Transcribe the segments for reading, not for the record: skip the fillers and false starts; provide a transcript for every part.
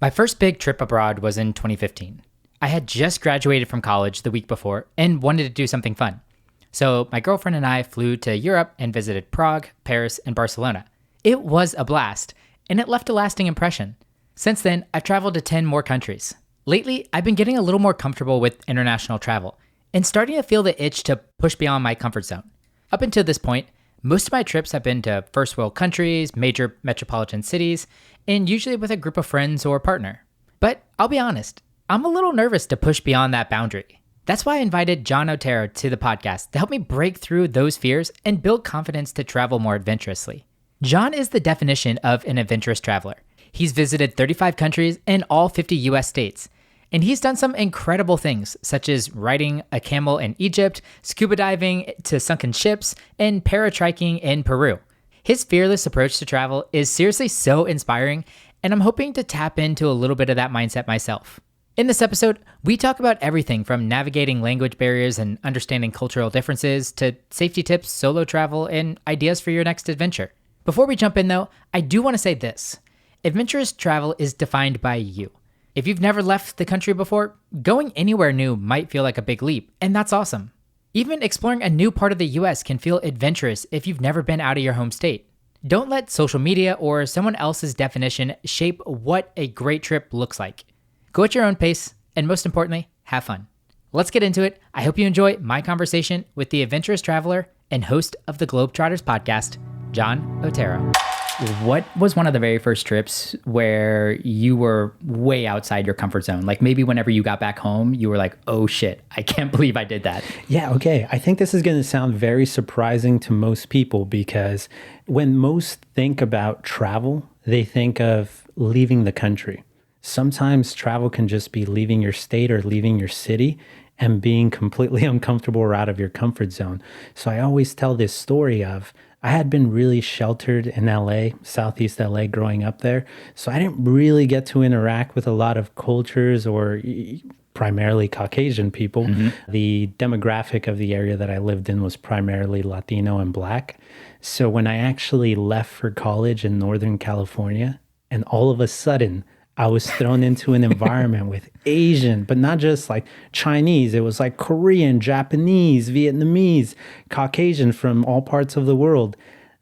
My first big trip abroad was in 2015. I had just graduated from college the week before and wanted to do something fun. So my girlfriend and I flew to Europe and visited Prague, Paris, and Barcelona. It was a blast, and it left a lasting impression. Since then, I've traveled to 10 more countries. Lately, I've been getting a little more comfortable with international travel and starting to feel the itch to push beyond my comfort zone. Up until this point, most of my trips have been to first world countries, major metropolitan cities, and usually with a group of friends or partner. But I'll be honest, I'm a little nervous to push beyond that boundary. That's why I invited Jon Otero to the podcast to help me break through those fears and build confidence to travel more adventurously. Jon is the definition of an adventurous traveler. He's visited 35 countries and all 50 US states. And he's done some incredible things, such as riding a camel in Egypt, scuba diving to sunken ships, and paratriking in Peru. His fearless approach to travel is seriously so inspiring, and I'm hoping to tap into a little bit of that mindset myself. In this episode, we talk about everything from navigating language barriers and understanding cultural differences to safety tips, solo travel, and ideas for your next adventure. Before we jump in though, I do want to say this. Adventurous travel is defined by you. If you've never left the country before, going anywhere new might feel like a big leap, and that's awesome. Even exploring a new part of the US can feel adventurous if you've never been out of your home state. Don't let social media or someone else's definition shape what a great trip looks like. Go at your own pace, and most importantly, have fun. Let's get into it. I hope you enjoy my conversation with the adventurous traveler and host of the Globetrotters podcast, Jon Otero. What was one of the very first trips where you were way outside your comfort zone? Like maybe whenever you got back home, you were like, oh shit, I can't believe I did that. Yeah, okay. I think this is going to sound very surprising to most people because when most think about travel, they think of leaving the country. Sometimes travel can just be leaving your state or leaving your city and being completely uncomfortable or out of your comfort zone. So I always tell this story of I had been really sheltered in LA, Southeast LA, growing up there. So I didn't really get to interact with a lot of cultures or primarily Caucasian people. Mm-hmm. The demographic of the area that I lived in was primarily Latino and Black. So when I actually left for college in Northern California, and all of a sudden, I was thrown into an environment with Asian, but not just like Chinese. It was like Korean, Japanese, Vietnamese, Caucasian from all parts of the world.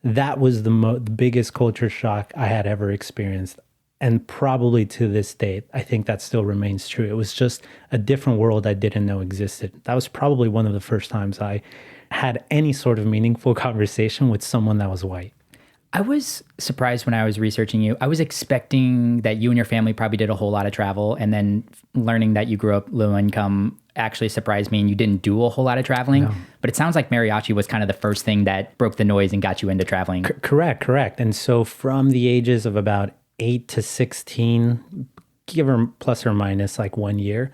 That was the biggest culture shock I had ever experienced. And probably to this day, I think that still remains true. It was just a different world I didn't know existed. That was probably one of the first times I had any sort of meaningful conversation with someone that was white. I was surprised when I was researching you. I was expecting that you and your family probably did a whole lot of travel, and then learning that you grew up low income actually surprised me, and you didn't do a whole lot of traveling. No. But it sounds like mariachi was kind of the first thing that broke the noise and got you into traveling. Correct. And so from the ages of about 8 to 16, give or plus or minus like 1 year,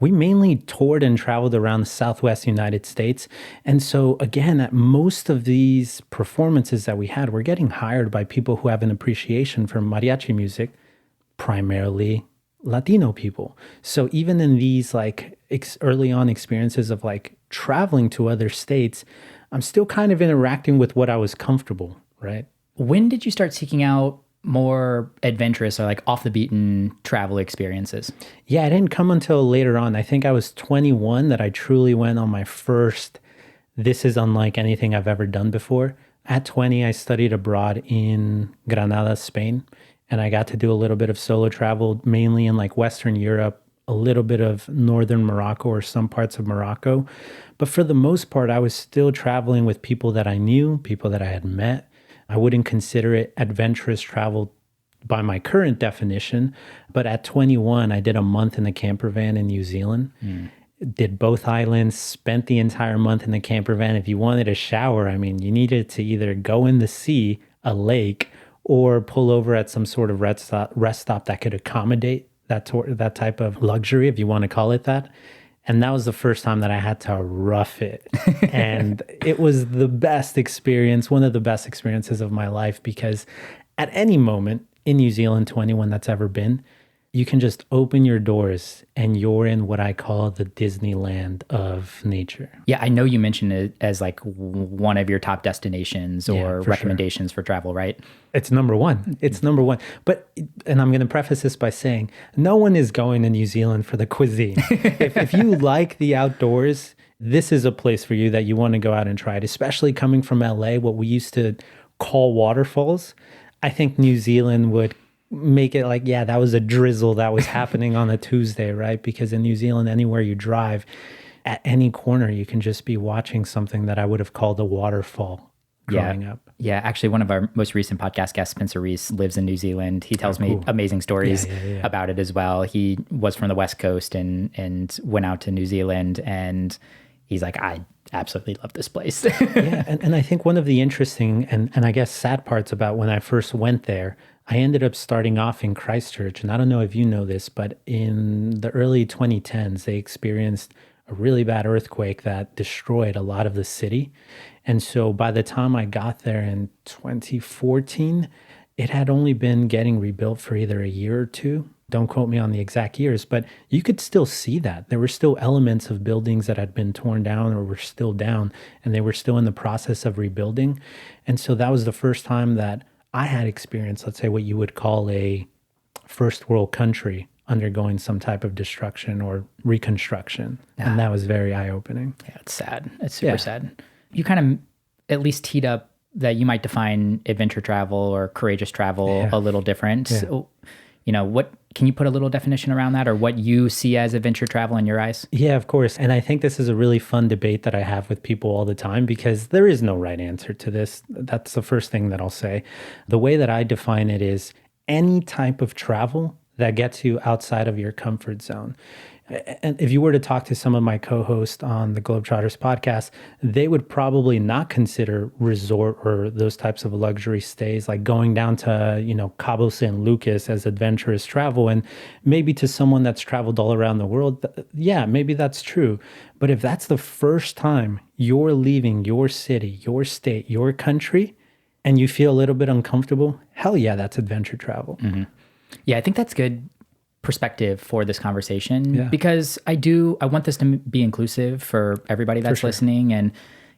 we mainly toured and traveled around the Southwest United States. And so again, at most of these performances that we had, we're getting hired by people who have an appreciation for mariachi music, primarily Latino people. So even in these like early on experiences of like traveling to other states, I'm still kind of interacting with what I was comfortable, right? When did you start seeking out more adventurous or like off the beaten travel experiences? Yeah, it didn't come until later on. I think I was 21 that I truly went on my first, this is unlike anything I've ever done before. At 20, I studied abroad in Granada, Spain, and I got to do a little bit of solo travel, mainly in like Western Europe, a little bit of Northern Morocco or some parts of Morocco. But for the most part, I was still traveling with people that I knew, people that I had met. I wouldn't consider it adventurous travel by my current definition, but at 21, I did a month in a camper van in New Zealand, did both islands, spent the entire month in the camper van. If you wanted a shower, I mean, you needed to either go in the sea, a lake, or pull over at some sort of rest stop that could accommodate that type of luxury, if you want to call it that. And that was the first time that I had to rough it. And it was the best experience, one of the best experiences of my life, because at any moment in New Zealand, to anyone that's ever been, you can just open your doors and you're in what I call the Disneyland of nature. Yeah, I know you mentioned it as like one of your top destinations or recommendations for travel, right? It's number one. It's number one. But, and I'm going to preface this by saying, no one is going to New Zealand for the cuisine. If you like the outdoors, this is a place for you that you want to go out and try it, especially coming from LA, what we used to call waterfalls. I think New Zealand would make it like, yeah, that was a drizzle that was happening on a Tuesday, right? Because in New Zealand, anywhere you drive, at any corner, you can just be watching something that I would have called a waterfall growing up. Yeah, actually, one of our most recent podcast guests, Spencer Reese, lives in New Zealand. He tells me amazing stories about it as well. He was from the West Coast and went out to New Zealand, and he's like, I absolutely love this place. And I think one of the interesting and I guess sad parts about when I first went there, I ended up starting off in Christchurch. And I don't know if you know this, but in the early 2010s, they experienced a really bad earthquake that destroyed a lot of the city. And so by the time I got there in 2014, it had only been getting rebuilt for either a year or two. Don't quote me on the exact years, but you could still see that. There were still elements of buildings that had been torn down or were still down, and they were still in the process of rebuilding. And so that was the first time that I had experienced, let's say, what you would call a first world country undergoing some type of destruction or reconstruction. And that was very eye-opening. Yeah, it's sad. It's super sad. You kind of at least teed up that you might define adventure travel or courageous travel a little different. So, what can you put a little definition around that, or what you see as adventure travel in your eyes? Yeah, of course. And I think this is a really fun debate that I have with people all the time, because there is no right answer to this. That's the first thing that I'll say. The way that I define it is any type of travel that gets you outside of your comfort zone. And if you were to talk to some of my co-hosts on the Globetrotters podcast, they would probably not consider resort or those types of luxury stays, like going down to, Cabo San Lucas as adventurous travel. And maybe to someone that's traveled all around the world, yeah, maybe that's true. But if that's the first time you're leaving your city, your state, your country, and you feel a little bit uncomfortable, hell yeah, that's adventure travel. Mm-hmm. Yeah, I think that's good perspective for this conversation, because I want this to be inclusive for everybody that's listening. And,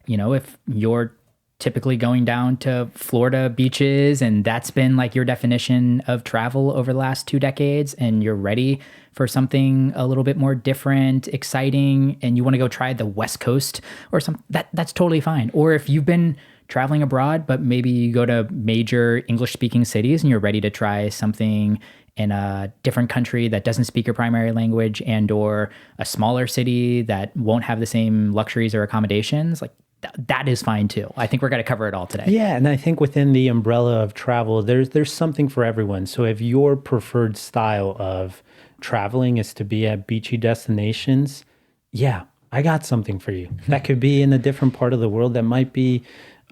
if you're typically going down to Florida beaches and that's been like your definition of travel over the last 2 decades, and you're ready for something a little bit more different, exciting, and you want to go try the West Coast or something, that's totally fine. Or if you've been traveling abroad, but maybe you go to major English speaking cities and you're ready to try something in a different country that doesn't speak your primary language, and or a smaller city that won't have the same luxuries or accommodations, like that is fine too. I think we're going to cover it all today. Yeah, and I think within the umbrella of travel, there's something for everyone. So if your preferred style of traveling is to be at beachy destinations, yeah, I got something for you. That could be in a different part of the world that might be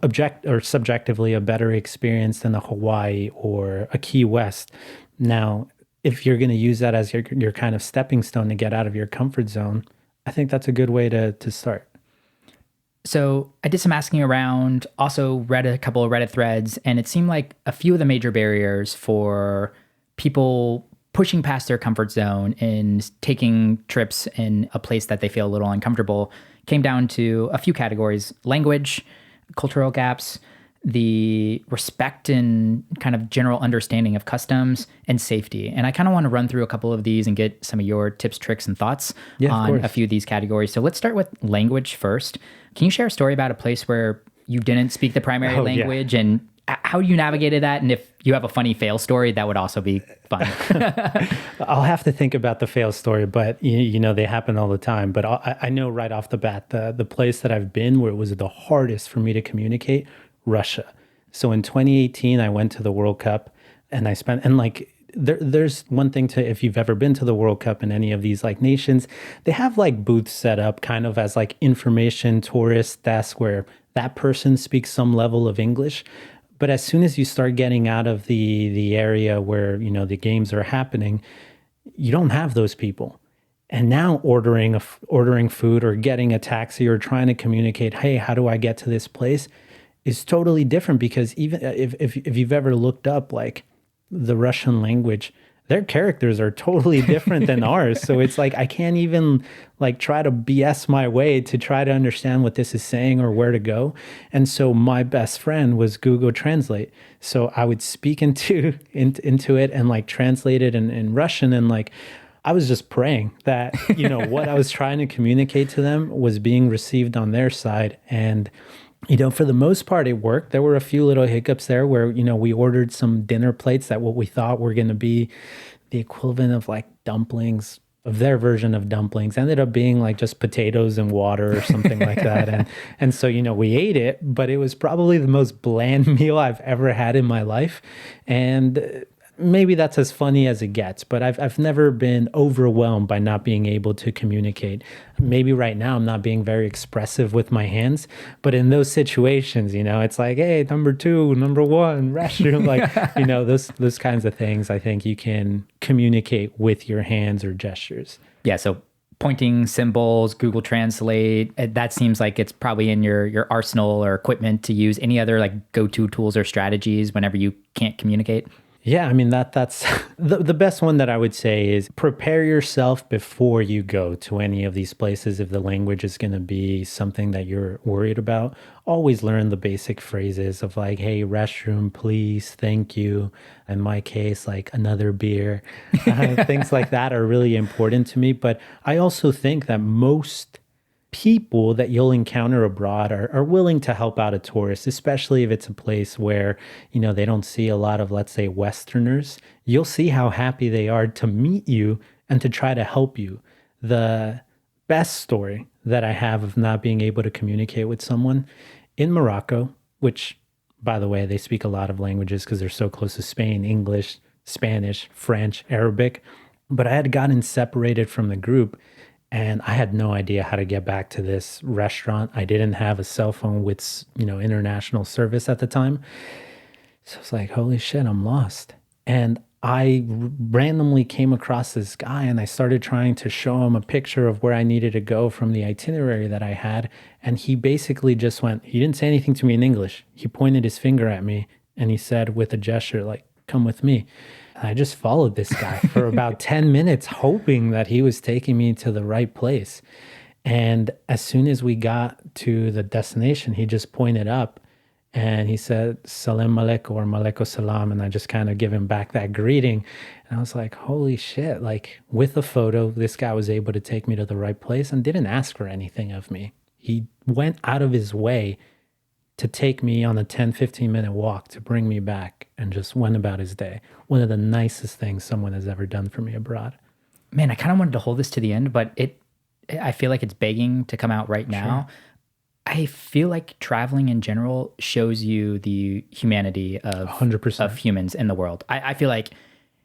subjectively a better experience than a Hawaii or a Key West. Now, if you're going to use that as your kind of stepping stone to get out of your comfort zone, I think that's a good way to start. So I did some asking around, also read a couple of Reddit threads, and it seemed like a few of the major barriers for people pushing past their comfort zone and taking trips in a place that they feel a little uncomfortable came down to a few categories: language, cultural gaps, the respect and kind of general understanding of customs, and safety. And I kind of want to run through a couple of these and get some of your tips, tricks, and thoughts on a few of these categories. So let's start with language first. Can you share a story about a place where you didn't speak the primary language and how you navigated that? And if you have a funny fail story, that would also be fun. I'll have to think about the fail story, but they happen all the time. But I know right off the bat, the place that I've been where it was the hardest for me to communicate, Russia. So in 2018, I went to the World Cup, and I spent, and like, there's one thing to, if you've ever been to the World Cup in any of these like nations, they have like booths set up kind of as like information tourist desks where that person speaks some level of English. But as soon as you start getting out of the area where, the games are happening, you don't have those people. And now ordering food or getting a taxi or trying to communicate, hey, how do I get to this place, is totally different, because even if you've ever looked up like the Russian language, their characters are totally different than ours. So it's like I can't even like try to BS my way to try to understand what this is saying or where to go. And so my best friend was Google Translate. So I would speak into it and like translate it in Russian, and like I was just praying that, what I was trying to communicate to them was being received on their side. And for the most part, it worked. There were a few little hiccups there where, we ordered some dinner plates that what we thought were going to be the equivalent of like dumplings, of their version of dumplings, ended up being like just potatoes and water or something like that. And so, we ate it, but it was probably the most bland meal I've ever had in my life. And maybe that's as funny as it gets, but I've never been overwhelmed by not being able to communicate. Maybe right now I'm not being very expressive with my hands, but in those situations, it's like, hey, number 2, number 1, restroom, like, those kinds of things. I think you can communicate with your hands or gestures. Yeah. So pointing symbols, Google Translate, that seems like it's probably in your arsenal or equipment to use. Any other like go-to tools or strategies whenever you can't communicate? Yeah, I mean, that's the best one that I would say is prepare yourself before you go to any of these places. If the language is going to be something that you're worried about, always learn the basic phrases of like, hey, restroom, please, thank you. In my case, like another beer. Things like that are really important to me. But I also think that most people that you'll encounter abroad are willing to help out a tourist, especially if it's a place where, they don't see a lot of, let's say, Westerners. You'll see how happy they are to meet you and to try to help you. The best story that I have of not being able to communicate with someone in Morocco, which, by the way, they speak a lot of languages because they're so close to Spain: English, Spanish, French, Arabic. But I had gotten separated from the group, and I had no idea how to get back to this restaurant. I didn't have a cell phone with, international service at the time. So it's like, holy shit, I'm lost. And I randomly came across this guy, and I started trying to show him a picture of where I needed to go from the itinerary that I had. And he basically just he didn't say anything to me in English. He pointed his finger at me and he said with a gesture, like, come with me. I just followed this guy for about 10 minutes, hoping that he was taking me to the right place. And as soon as we got to the destination, he just pointed up and he said, Salam alaikum, or Malaikum salam. And I just kind of give him back that greeting. And I was like, holy shit, like with a photo, this guy was able to take me to the right place and didn't ask for anything of me. He went out of his way to take me on a 10-15 minute walk to bring me back, and just went about his day. One of the nicest things someone has ever done for me abroad. Man, I kind of wanted to hold this to the end, but I feel like it's begging to come out right now. Sure. I feel like traveling in general shows you the humanity of 100% of humans in the world. I feel like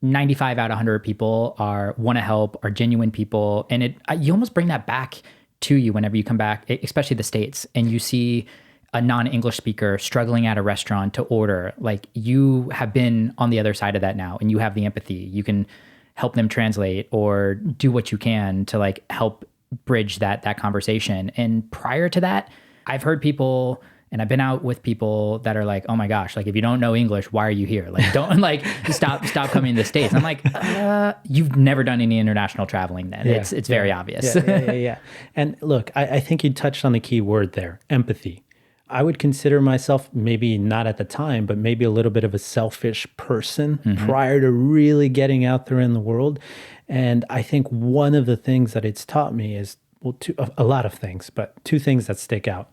95 out of 100 people want to help, are genuine people. And you almost bring that back to you whenever you come back, especially the States, and you see a non-English speaker struggling at a restaurant to order. Like, you have been on the other side of that now, and you have the empathy. You can help them translate or do what you can to like help bridge that conversation. And prior to that, I've heard people, and I've been out with people that are like, oh my gosh, like if you don't know English, why are you here? Like, don't like stop coming to the States. I'm like, you've never done any international traveling then. Yeah, it's very obvious. Yeah. And look, I think you touched on the key word there, empathy. I would consider myself, maybe not at the time, but maybe a little bit of a selfish person prior to really getting out there in the world. And I think one of the things that it's taught me is, a lot of things, but 2 things that stick out.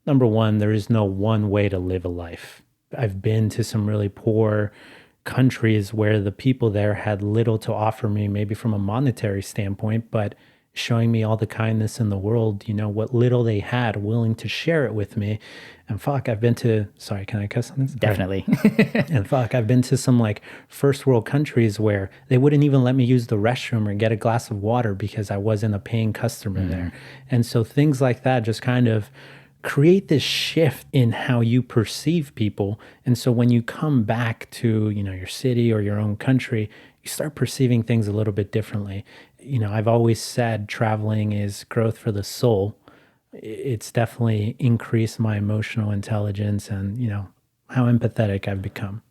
Number 1, there is no one way to live a life. I've been to some really poor countries where the people there had little to offer me, maybe from a monetary standpoint, but showing me all the kindness in the world, what little they had, willing to share it with me. And fuck, I've been to, sorry, can I cuss on this? Definitely. And fuck, I've been to some like first world countries where they wouldn't even let me use the restroom or get a glass of water because I wasn't a paying customer there. And so things like that just kind of create this shift in how you perceive people. And so when you come back to, your city or your own country, you start perceiving things a little bit differently. I've always said traveling is growth for the soul. It's definitely increased my emotional intelligence and, how empathetic I've become.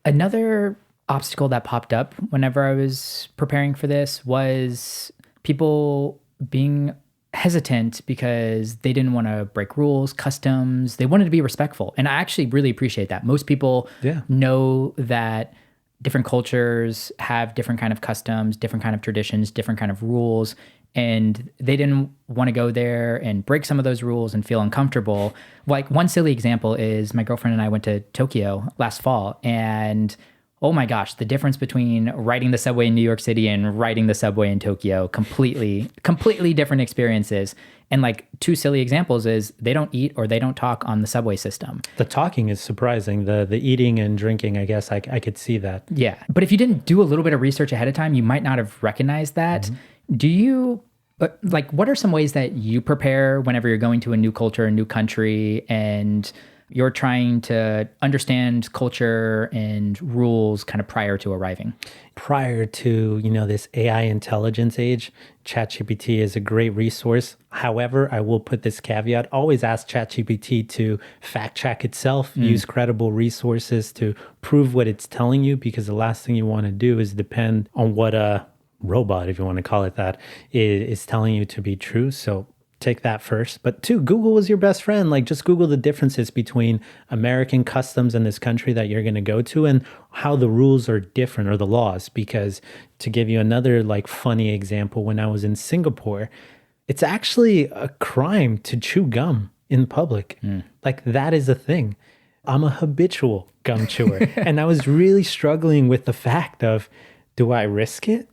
Another obstacle that popped up whenever I was preparing for this was people being hesitant because they didn't want to break rules, customs. They wanted to be respectful. And I actually really appreciate that. Most people know that different cultures have different kind of customs, different kind of traditions, different kind of rules. And they didn't want to go there and break some of those rules and feel uncomfortable. Like one silly example is my girlfriend and I went to Tokyo last fall, and oh my gosh, the difference between riding the subway in New York City and riding the subway in Tokyo, completely different experiences. And like two silly examples is they don't eat or they don't talk on the subway system. The talking is surprising. The eating and drinking, I guess I could see that. Yeah. But if you didn't do a little bit of research ahead of time, you might not have recognized that. Do you, like, what are some ways that you prepare whenever you're going to a new culture, a new country, and you're trying to understand culture and rules kind of prior to arriving? Prior to, this AI intelligence age, ChatGPT is a great resource. However, I will put this caveat, always ask ChatGPT to fact check itself, use credible resources to prove what it's telling you, because the last thing you want to do is depend on what a robot, if you want to call it that, is telling you to be true. So take that first. But two, Google is your best friend. Like, just Google the differences between American customs in this country that you're going to go to and how the rules are different, or the laws. Because to give you another like funny example, when I was in Singapore, it's actually a crime to chew gum in public. Like, that is a thing. I'm a habitual gum chewer. And I was really struggling with the fact of, do I risk it?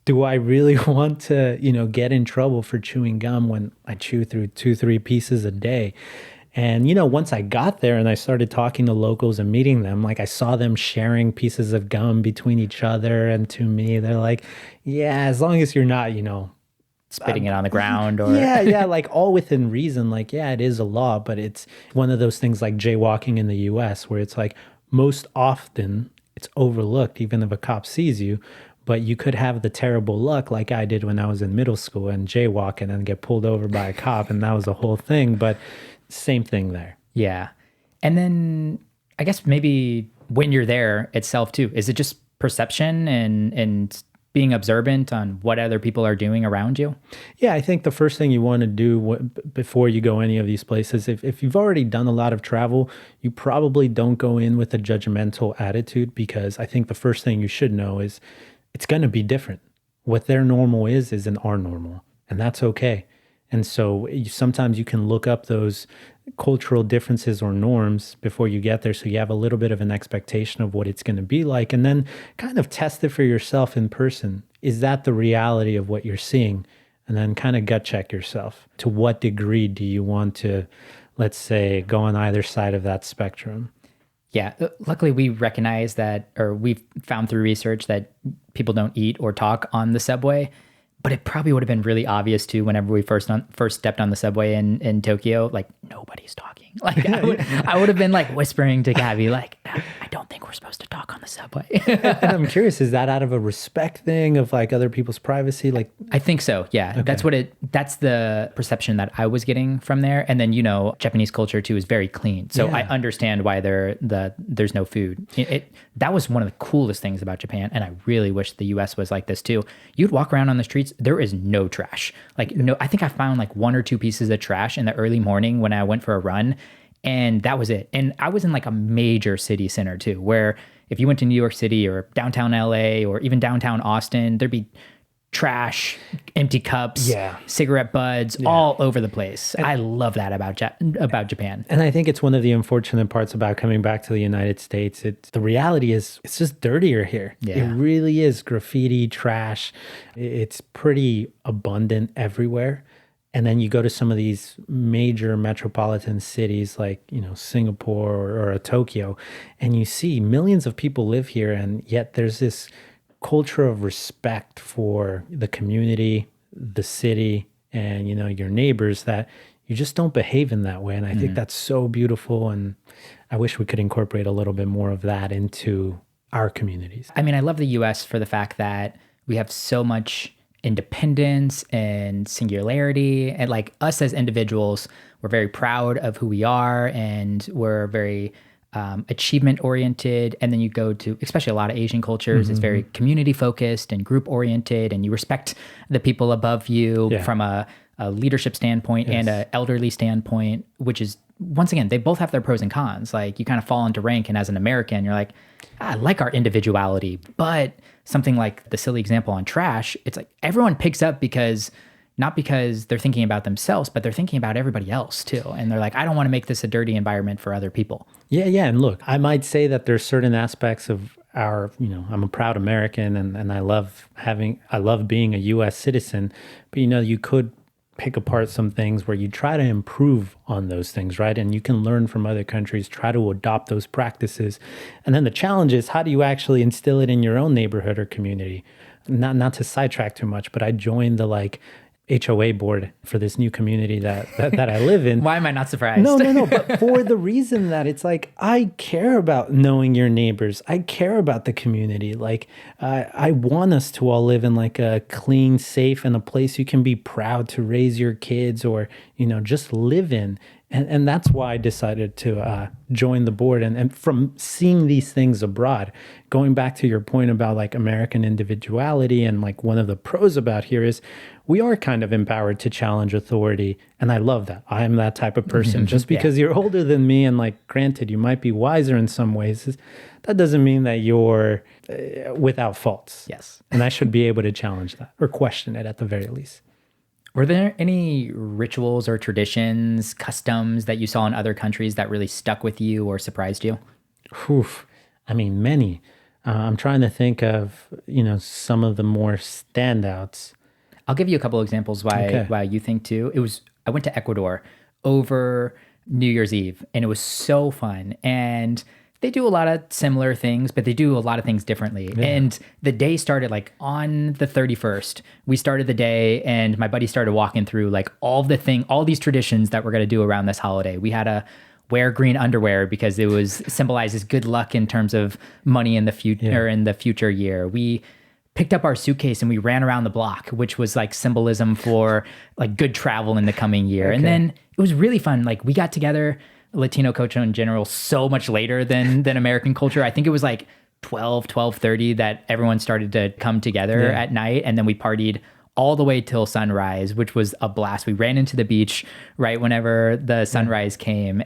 Do I really want to, get in trouble for chewing gum when I chew through 2-3 pieces a day? And, once I got there and I started talking to locals and meeting them, like, I saw them sharing pieces of gum between each other and to me. They're like, yeah, as long as you're not, Spitting it on the ground or... Yeah, like all within reason. Like, yeah, it is a law, but it's one of those things like jaywalking in the US where it's like most often it's overlooked, even if a cop sees you. But you could have the terrible luck like I did when I was in middle school and jaywalk and then get pulled over by a cop, and that was a whole thing. But same thing there. Yeah. And then I guess maybe when you're there itself too, is it just perception and being observant on what other people are doing around you? Yeah, I think the first thing you want to do before you go any of these places, if you've already done a lot of travel, you probably don't go in with a judgmental attitude, because I think the first thing you should know is it's going to be different. What their normal isn't our normal, and that's okay. And so sometimes you can look up those cultural differences or norms before you get there, so you have a little bit of an expectation of what it's going to be like, and then kind of test it for yourself in person. Is that the reality of what you're seeing? And then kind of gut check yourself. To what degree do you want to, let's say, go on either side of that spectrum? Yeah, luckily we recognize that, or we've found through research that people don't eat or talk on the subway. But it probably would have been really obvious too whenever we first stepped on the subway in Tokyo. Like, nobody's talking. Like, I would have been like whispering to Gabby, like, I don't think we're supposed to talk on the subway. And I'm curious, is that out of a respect thing of like other people's privacy? Like, I think so. Yeah, okay. That's the perception that I was getting from there. And then Japanese culture too is very clean, so I understand why there's no food. That was one of the coolest things about Japan, and I really wish the U.S. was like this too. You'd walk around on the streets. There is no trash. Like, no, I think I found like 1 or 2 pieces of trash in the early morning when I went for a run, and that was it. And I was in like a major city center too, where if you went to New York City or downtown LA or even downtown Austin, there'd be trash, empty cups, cigarette butts all over the place. And I love that about Japan. And I think it's one of the unfortunate parts about coming back to the United States. The reality is it's just dirtier here. Yeah. It really is. Graffiti, trash. It's pretty abundant everywhere. And then you go to some of these major metropolitan cities like, Singapore or Tokyo, and you see millions of people live here, and yet there's this culture of respect for the community, the city, and your neighbors, that you just don't behave in that way. And I think that's so beautiful, and I wish we could incorporate a little bit more of that into our communities. I mean, I love the US for the fact that we have so much independence and singularity, and like us as individuals, we're very proud of who we are, and we're very achievement oriented. And then you go to, especially a lot of Asian cultures, it's very community focused and group oriented, and you respect the people above you from a leadership standpoint and a elderly standpoint, which is, once again, they both have their pros and cons. Like, you kind of fall into rank, and as an American, you're like, I like our individuality. But something like the silly example on trash, it's like everyone picks up because, not because they're thinking about themselves, but they're thinking about everybody else too. And they're like, I don't want to make this a dirty environment for other people. Yeah. And look, I might say that there's certain aspects of our, I'm a proud American, and I love being a US citizen, but you could pick apart some things where you try to improve on those things, right? And you can learn from other countries, try to adopt those practices. And then the challenge is, how do you actually instill it in your own neighborhood or community? Not to sidetrack too much, but I joined the HOA board for this new community that I live in. Why am I not surprised? No. But for the reason that it's like, I care about knowing your neighbors. I care about the community. Like, I want us to all live in like a clean, safe, and a place you can be proud to raise your kids or, just live in. And that's why I decided to join the board. And from seeing these things abroad, going back to your point about like American individuality, and like one of the pros about here is we are kind of empowered to challenge authority. And I love that. I am that type of person. Just because you're older than me, and like, granted, you might be wiser in some ways, that doesn't mean that you're without faults. Yes. And I should be able to challenge that or question it at the very least. Were there any rituals or traditions, customs that you saw in other countries that really stuck with you or surprised you? Many. I'm trying to think of, some of the more standouts. I'll give you a couple examples why you think too. I went to Ecuador over New Year's Eve, and it was so fun. And they do a lot of similar things, but they do a lot of things differently. Yeah. And the day started like on the 31st. We started the day, and my buddy started walking through like all these traditions that we're going to do around this holiday. We had to wear green underwear because it symbolizes good luck in terms of money in the future, in the future year. We picked up our suitcase and we ran around the block, which was like symbolism for like good travel in the coming year. Okay. And then it was really fun. Like, we got together, Latino culture in general, so much later than American culture. I think it was like 12:30 that everyone started to come together at night. And then we partied all the way till sunrise, which was a blast. We ran into the beach right whenever the sunrise came.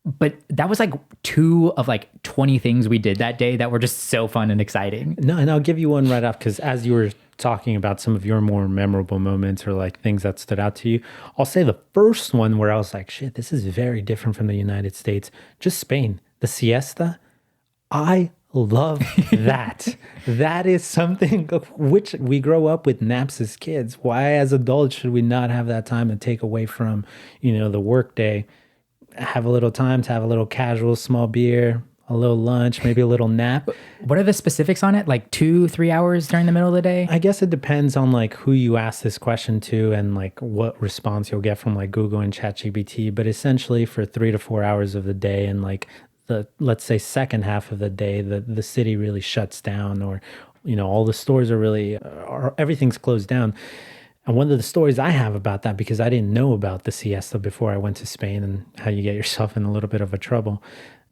But that was like 2 of like 20 things we did that day that were just so fun and exciting. No, and I'll give you one right off, because as you were talking about some of your more memorable moments or like things that stood out to you, I'll say the first one where I was like, shit, this is very different from the United States. Just Spain, the siesta. I love that. That is something which we grow up with naps as kids. Why as adults should we not have that time to take away from, the work day? Have a little time to have a little casual small beer, a little lunch, maybe a little nap. What are the specifics on it? Like 2-3 hours during the middle of the day? I guess it depends on like who you ask this question to and like what response you'll get from like Google and ChatGPT. But essentially for 3 to 4 hours of the day, and like the, let's say, second half of the day, the city really shuts down, or, all the stores are really, everything's closed down. And one of the stories I have about that, because I didn't know about the siesta before I went to Spain and how you get yourself in a little bit of a trouble.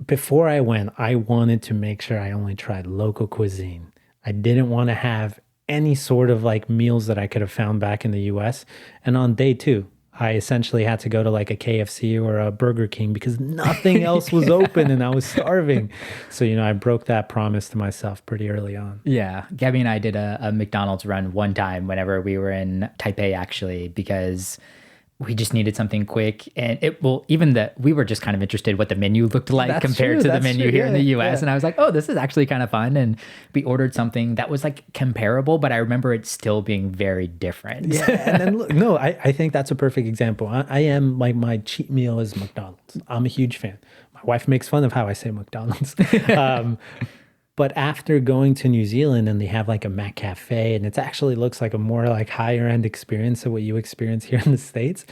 Before I went, I wanted to make sure I only tried local cuisine. I didn't want to have any sort of like meals that I could have found back in the US. And on day 2, I essentially had to go to like a KFC or a Burger King because nothing else was open and I was starving. So, I broke that promise to myself pretty early on. Yeah. Gabby and I did a McDonald's run one time whenever we were in Taipei, actually, because we just needed something quick. And we were just kind of interested what the menu looked like compared to the menu here in the US. Yeah. And I was like, oh, this is actually kind of fun. And we ordered something that was like comparable, but I remember it still being very different. Yeah. And then look, no, I think that's a perfect example. I am like, my cheat meal is McDonald's. I'm a huge fan. My wife makes fun of how I say McDonald's. But after going to New Zealand, and they have like a Mac Cafe, and it actually looks like a more like higher end experience of what you experience here in the States,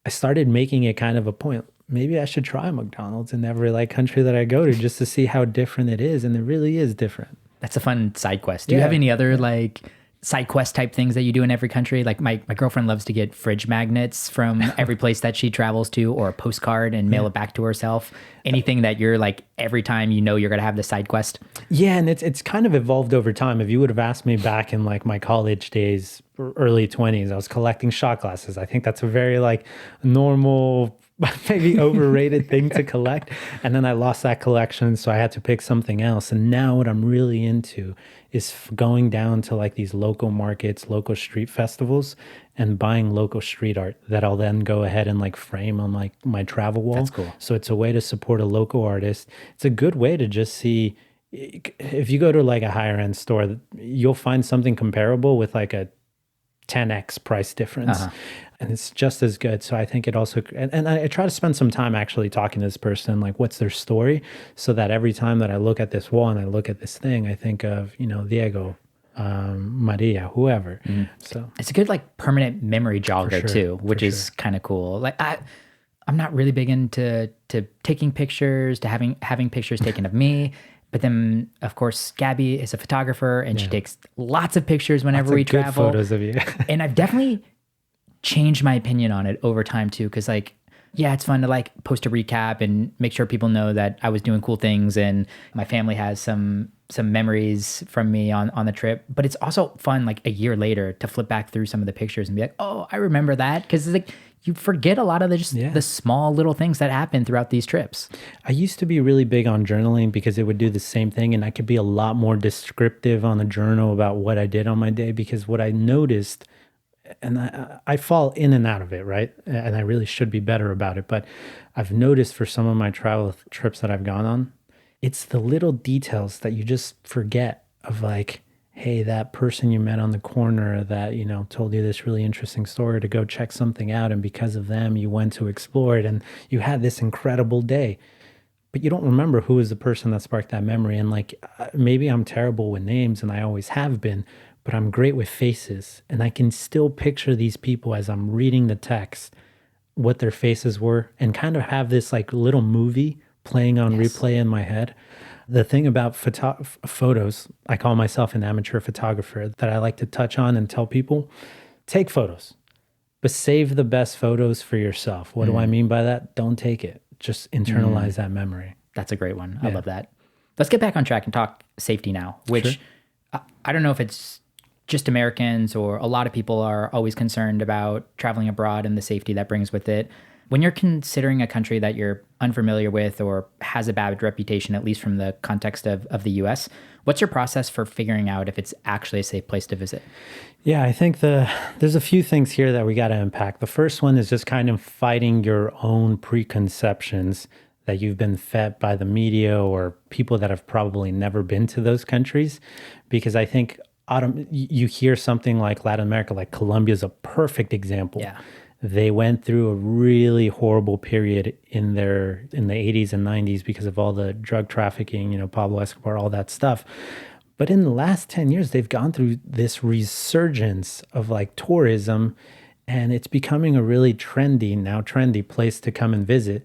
I started making it kind of a point. Maybe I should try McDonald's in every like country that I go to, just to see how different it is. And it really is different. That's a fun side quest. Do you have any other like side quest type things that you do in every country. Like my girlfriend loves to get fridge magnets from every place that she travels to, or a postcard and mail it back to herself. Anything that you're like, every time you know you're going to have the side quest. Yeah, and it's kind of evolved over time. If you would have asked me back in like my college days, early 20s, I was collecting shot glasses. I think that's a very like normal, maybe overrated thing to collect. And then I lost that collection, so I had to pick something else. And now what I'm really into is going down to like these local markets, local street festivals, and buying local street art that I'll then go ahead and like frame on like my travel wall. That's cool. So it's a way to support a local artist. It's a good way to just see, if you go to like a higher end store, you'll find something comparable with like a 10x price difference. And it's just as good. So I think it also, and I try to spend some time actually talking to this person, like what's their story, so that every time that I look at this wall and I look at this thing, I think of, you know, Diego, Maria, whoever. So it's a good like permanent memory jogger too, which is kind of cool. Like I'm not really big into taking pictures, to having pictures taken of me. But then, of course, Gabby is a photographer, and she takes lots of pictures whenever we travel. Photos of you. And I've definitely changed my opinion on it over time too, because like, yeah, it's fun to like post a recap and make sure people know that I was doing cool things, and my family has some memories from me on the trip. But it's also fun like a year later to flip back through some of the pictures and be like, oh, I remember that, because like you forget a lot of the small little things that happen throughout these trips. I used to be really big on journaling because it would do the same thing, and I could be a lot more descriptive on a journal about what I did on my day, because what I noticed, and I fall in and out of it, right? And I really should be better about it. But I've noticed for some of my travel trips that I've gone on, it's the little details that you just forget of, like, hey, that person you met on the corner that, you know, told you this really interesting story to go check something out. And because of them, you went to explore it and you had this incredible day. But you don't remember who is the person that sparked that memory. And like, maybe I'm terrible with names, and I always have been, but I'm great with faces. And I can still picture these people as I'm reading the text, what their faces were, and kind of have this like little movie playing on replay in my head. The thing about photos, I call myself an amateur photographer, that I like to touch on and tell people, take photos, but save the best photos for yourself. What do I mean by that? Don't take it. Just internalize that memory. That's a great one. I love that. Let's get back on track and talk safety now, which I don't know if it's just Americans or a lot of people are always concerned about traveling abroad and the safety that brings with it. When you're considering a country that you're unfamiliar with or has a bad reputation, at least from the context of the US, what's your process for figuring out if it's actually a safe place to visit? Yeah, I think there's a few things here that we got to unpack. The first one is just kind of fighting your own preconceptions that you've been fed by the media or people that have probably never been to those countries. Because I think you hear something like Latin America, like Colombia is a perfect example. Yeah. They went through a really horrible period in the 80s and 90s because of all the drug trafficking, you know, Pablo Escobar, all that stuff. But in the last 10 years, they've gone through this of like tourism, and it's becoming a really trendy place to come and visit.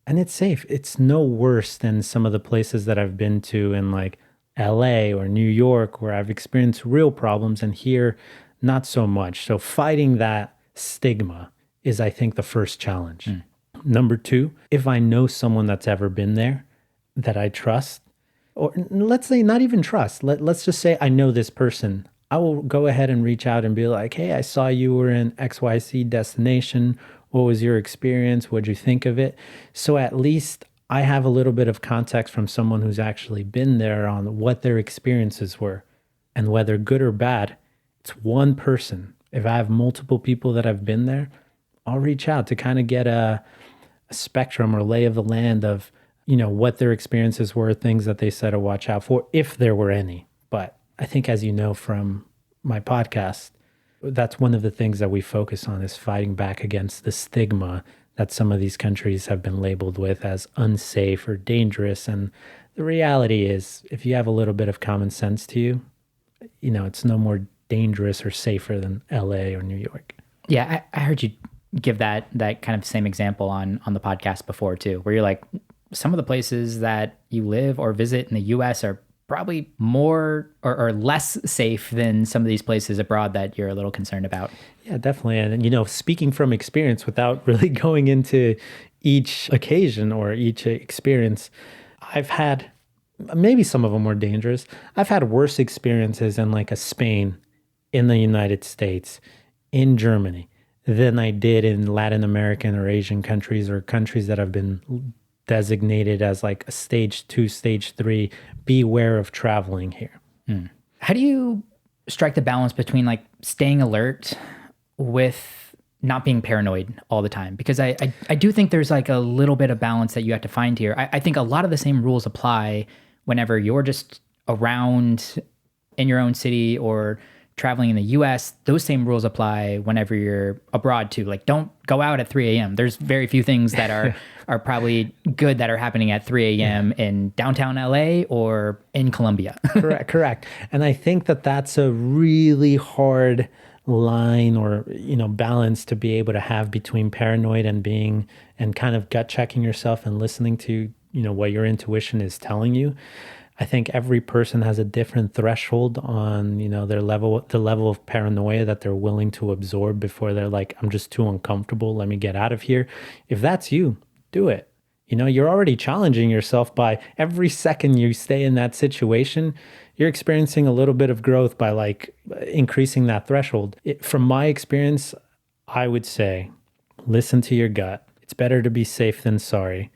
And it's safe. It's no worse than some of the places that I've been to in like LA or New York, where I've experienced real problems, and here, not so much. So fighting that stigma is, I think, the first challenge. Number two, if I know someone that's ever been there that I trust, or let's say not even trust, let's just say I know this person, I will go ahead and reach out and be like, hey, I saw you were in XYZ destination. What was your experience? What'd you think of it? So at least I have a little bit of context from someone who's actually been there on what their experiences were. And whether good or bad, it's one person. If I have multiple people that have been there, I'll reach out to kind of get a spectrum or lay of the land of, you know, what their experiences were, things that they said to watch out for, if there were any. But I think, as you know from my podcast, that's one of the things that we focus on, is fighting back against the stigma that some of these countries have been labeled with as unsafe or dangerous. And the reality is, if you have a little bit of common sense to you, you know, it's no more dangerous or safer than LA or New York. Yeah, I heard you give that kind of same example on the podcast before too, where you're like, some of the places that you live or visit in the US are probably more or less safe than some of these places abroad that you're a little concerned about. Yeah, definitely. And, speaking from experience without really going into each occasion or each experience, I've had, maybe some of them were dangerous. I've had worse experiences in like a Spain, in the United States, in Germany, than I did in Latin American or Asian countries or countries that have been designated as like a stage 2, stage 3, beware of traveling here. How do you strike the balance between like staying alert with not being paranoid all the time? Because I do think there's like a little bit of balance that you have to find here. I think a lot of the same rules apply whenever you're just around in your own city or traveling in the US. Those same rules apply whenever you're abroad too. Like, don't go out at 3 a.m. There's very few things that are probably good that are happening at 3 a.m. in downtown LA or in Colombia. Correct. And I think that that's a really hard line or, balance to be able to have between paranoid and being and kind of gut checking yourself and listening to, what your intuition is telling you. I think every person has a different threshold on, the level of paranoia that they're willing to absorb before they're like, I'm just too uncomfortable. Let me get out of here. If that's you, do it. You're already challenging yourself by every second you stay in that situation, you're experiencing a little bit of growth by like increasing that threshold. From my experience, I would say, listen to your gut. It's better to be safe than sorry.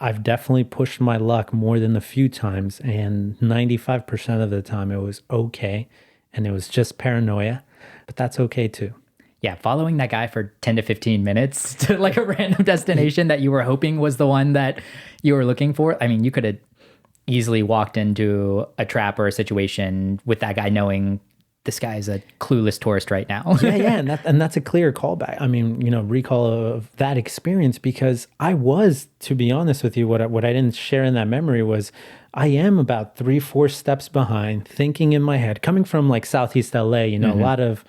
I've definitely pushed my luck more than a few times, and 95% of the time it was okay, and it was just paranoia, but that's okay too. Yeah, following that guy for 10 to 15 minutes to like a random destination that you were hoping was the one that you were looking for. I mean, you could have easily walked into a trap or a situation with that guy knowing this guy is a clueless tourist right now. Yeah, and that's a clear callback. I mean, recall of that experience, because I was, to be honest with you, what I didn't share in that memory was I am about 3-4 steps behind, thinking in my head, coming from like Southeast LA, a lot of,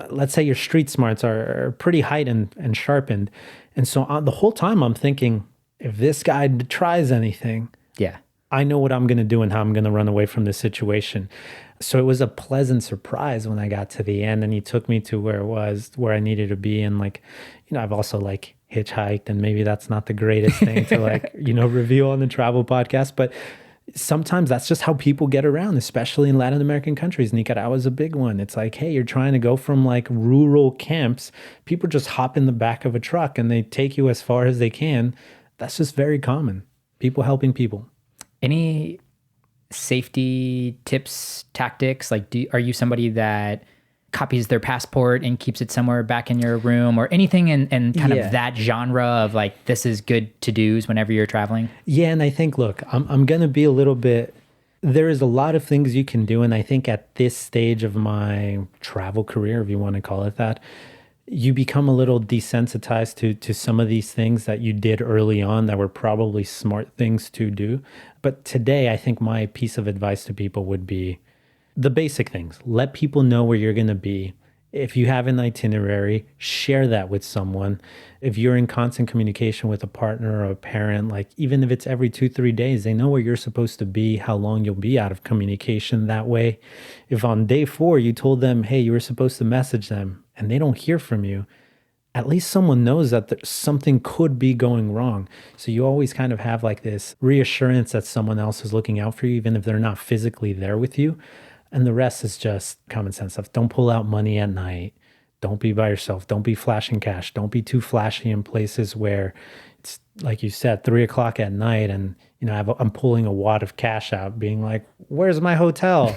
let's say your street smarts are pretty heightened and sharpened. And so the whole time I'm thinking, if this guy tries anything, yeah, I know what I'm going to do and how I'm going to run away from this situation. So it was a pleasant surprise when I got to the end and he took me to where I needed to be. And like, I've also like hitchhiked, and maybe that's not the greatest thing to like, reveal on the travel podcast, but sometimes that's just how people get around, especially in Latin American countries. Nicaragua's a big one. It's like, hey, you're trying to go from like rural camps. People just hop in the back of a truck and they take you as far as they can. That's just very common. People helping people. Any safety tips, tactics? Like, are you somebody that copies their passport and keeps it somewhere back in your room, or anything in kind of that genre of like, this is good to-dos whenever you're traveling? Yeah, and I think, look, I'm going to be a little bit, there is a lot of things you can do. And I think at this stage of my travel career, if you want to call it that, you become a little desensitized to some of these things that you did early on that were probably smart things to do. But today, I think my piece of advice to people would be the basic things. Let people know where you're going to be. If you have an itinerary, share that with someone. If you're in constant communication with a partner or a parent, like even if it's every 2-3 days, they know where you're supposed to be, how long you'll be out of communication that way. If on day 4 you told them, hey, you were supposed to message them and they don't hear from you, at least someone knows that something could be going wrong. So you always kind of have like this reassurance that someone else is looking out for you, even if they're not physically there with you. And the rest is just common sense stuff. Don't pull out money at night. Don't be by yourself. Don't be flashing cash. Don't be too flashy in places where it's, like you said, 3:00 at night and I'm pulling a wad of cash out being like, where's my hotel?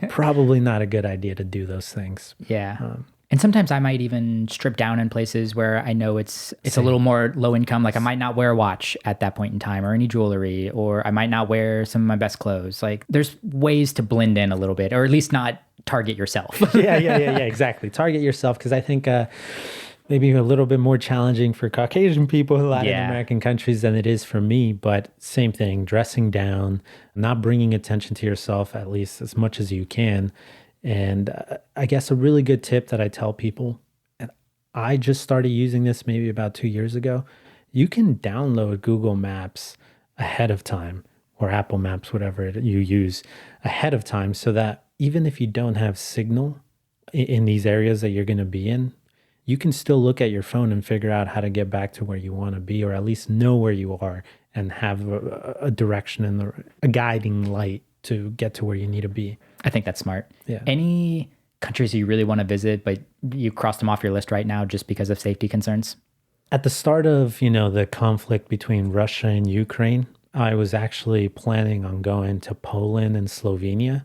Probably not a good idea to do those things. Yeah. And sometimes I might even strip down in places where I know it's a little more low income. Like I might not wear a watch at that point in time or any jewelry, or I might not wear some of my best clothes. Like there's ways to blend in a little bit, or at least not target yourself. Yeah, exactly. Target yourself, because I think maybe a little bit more challenging for Caucasian people in Latin American countries than it is for me. But same thing, dressing down, not bringing attention to yourself, at least as much as you can. And I guess a really good tip that I tell people, and I just started using this maybe about 2 years ago, you can download Google Maps ahead of time or Apple Maps, whatever you use, ahead of time, so that even if you don't have signal in these areas that you're going to be in, you can still look at your phone and figure out how to get back to where you want to be, or at least know where you are and have a direction and a guiding light to get to where you need to be. I think that's smart. Yeah. Any countries you really want to visit, but you crossed them off your list right now just because of safety concerns? At the start of, the conflict between Russia and Ukraine, I was actually planning on going to Poland and Slovenia.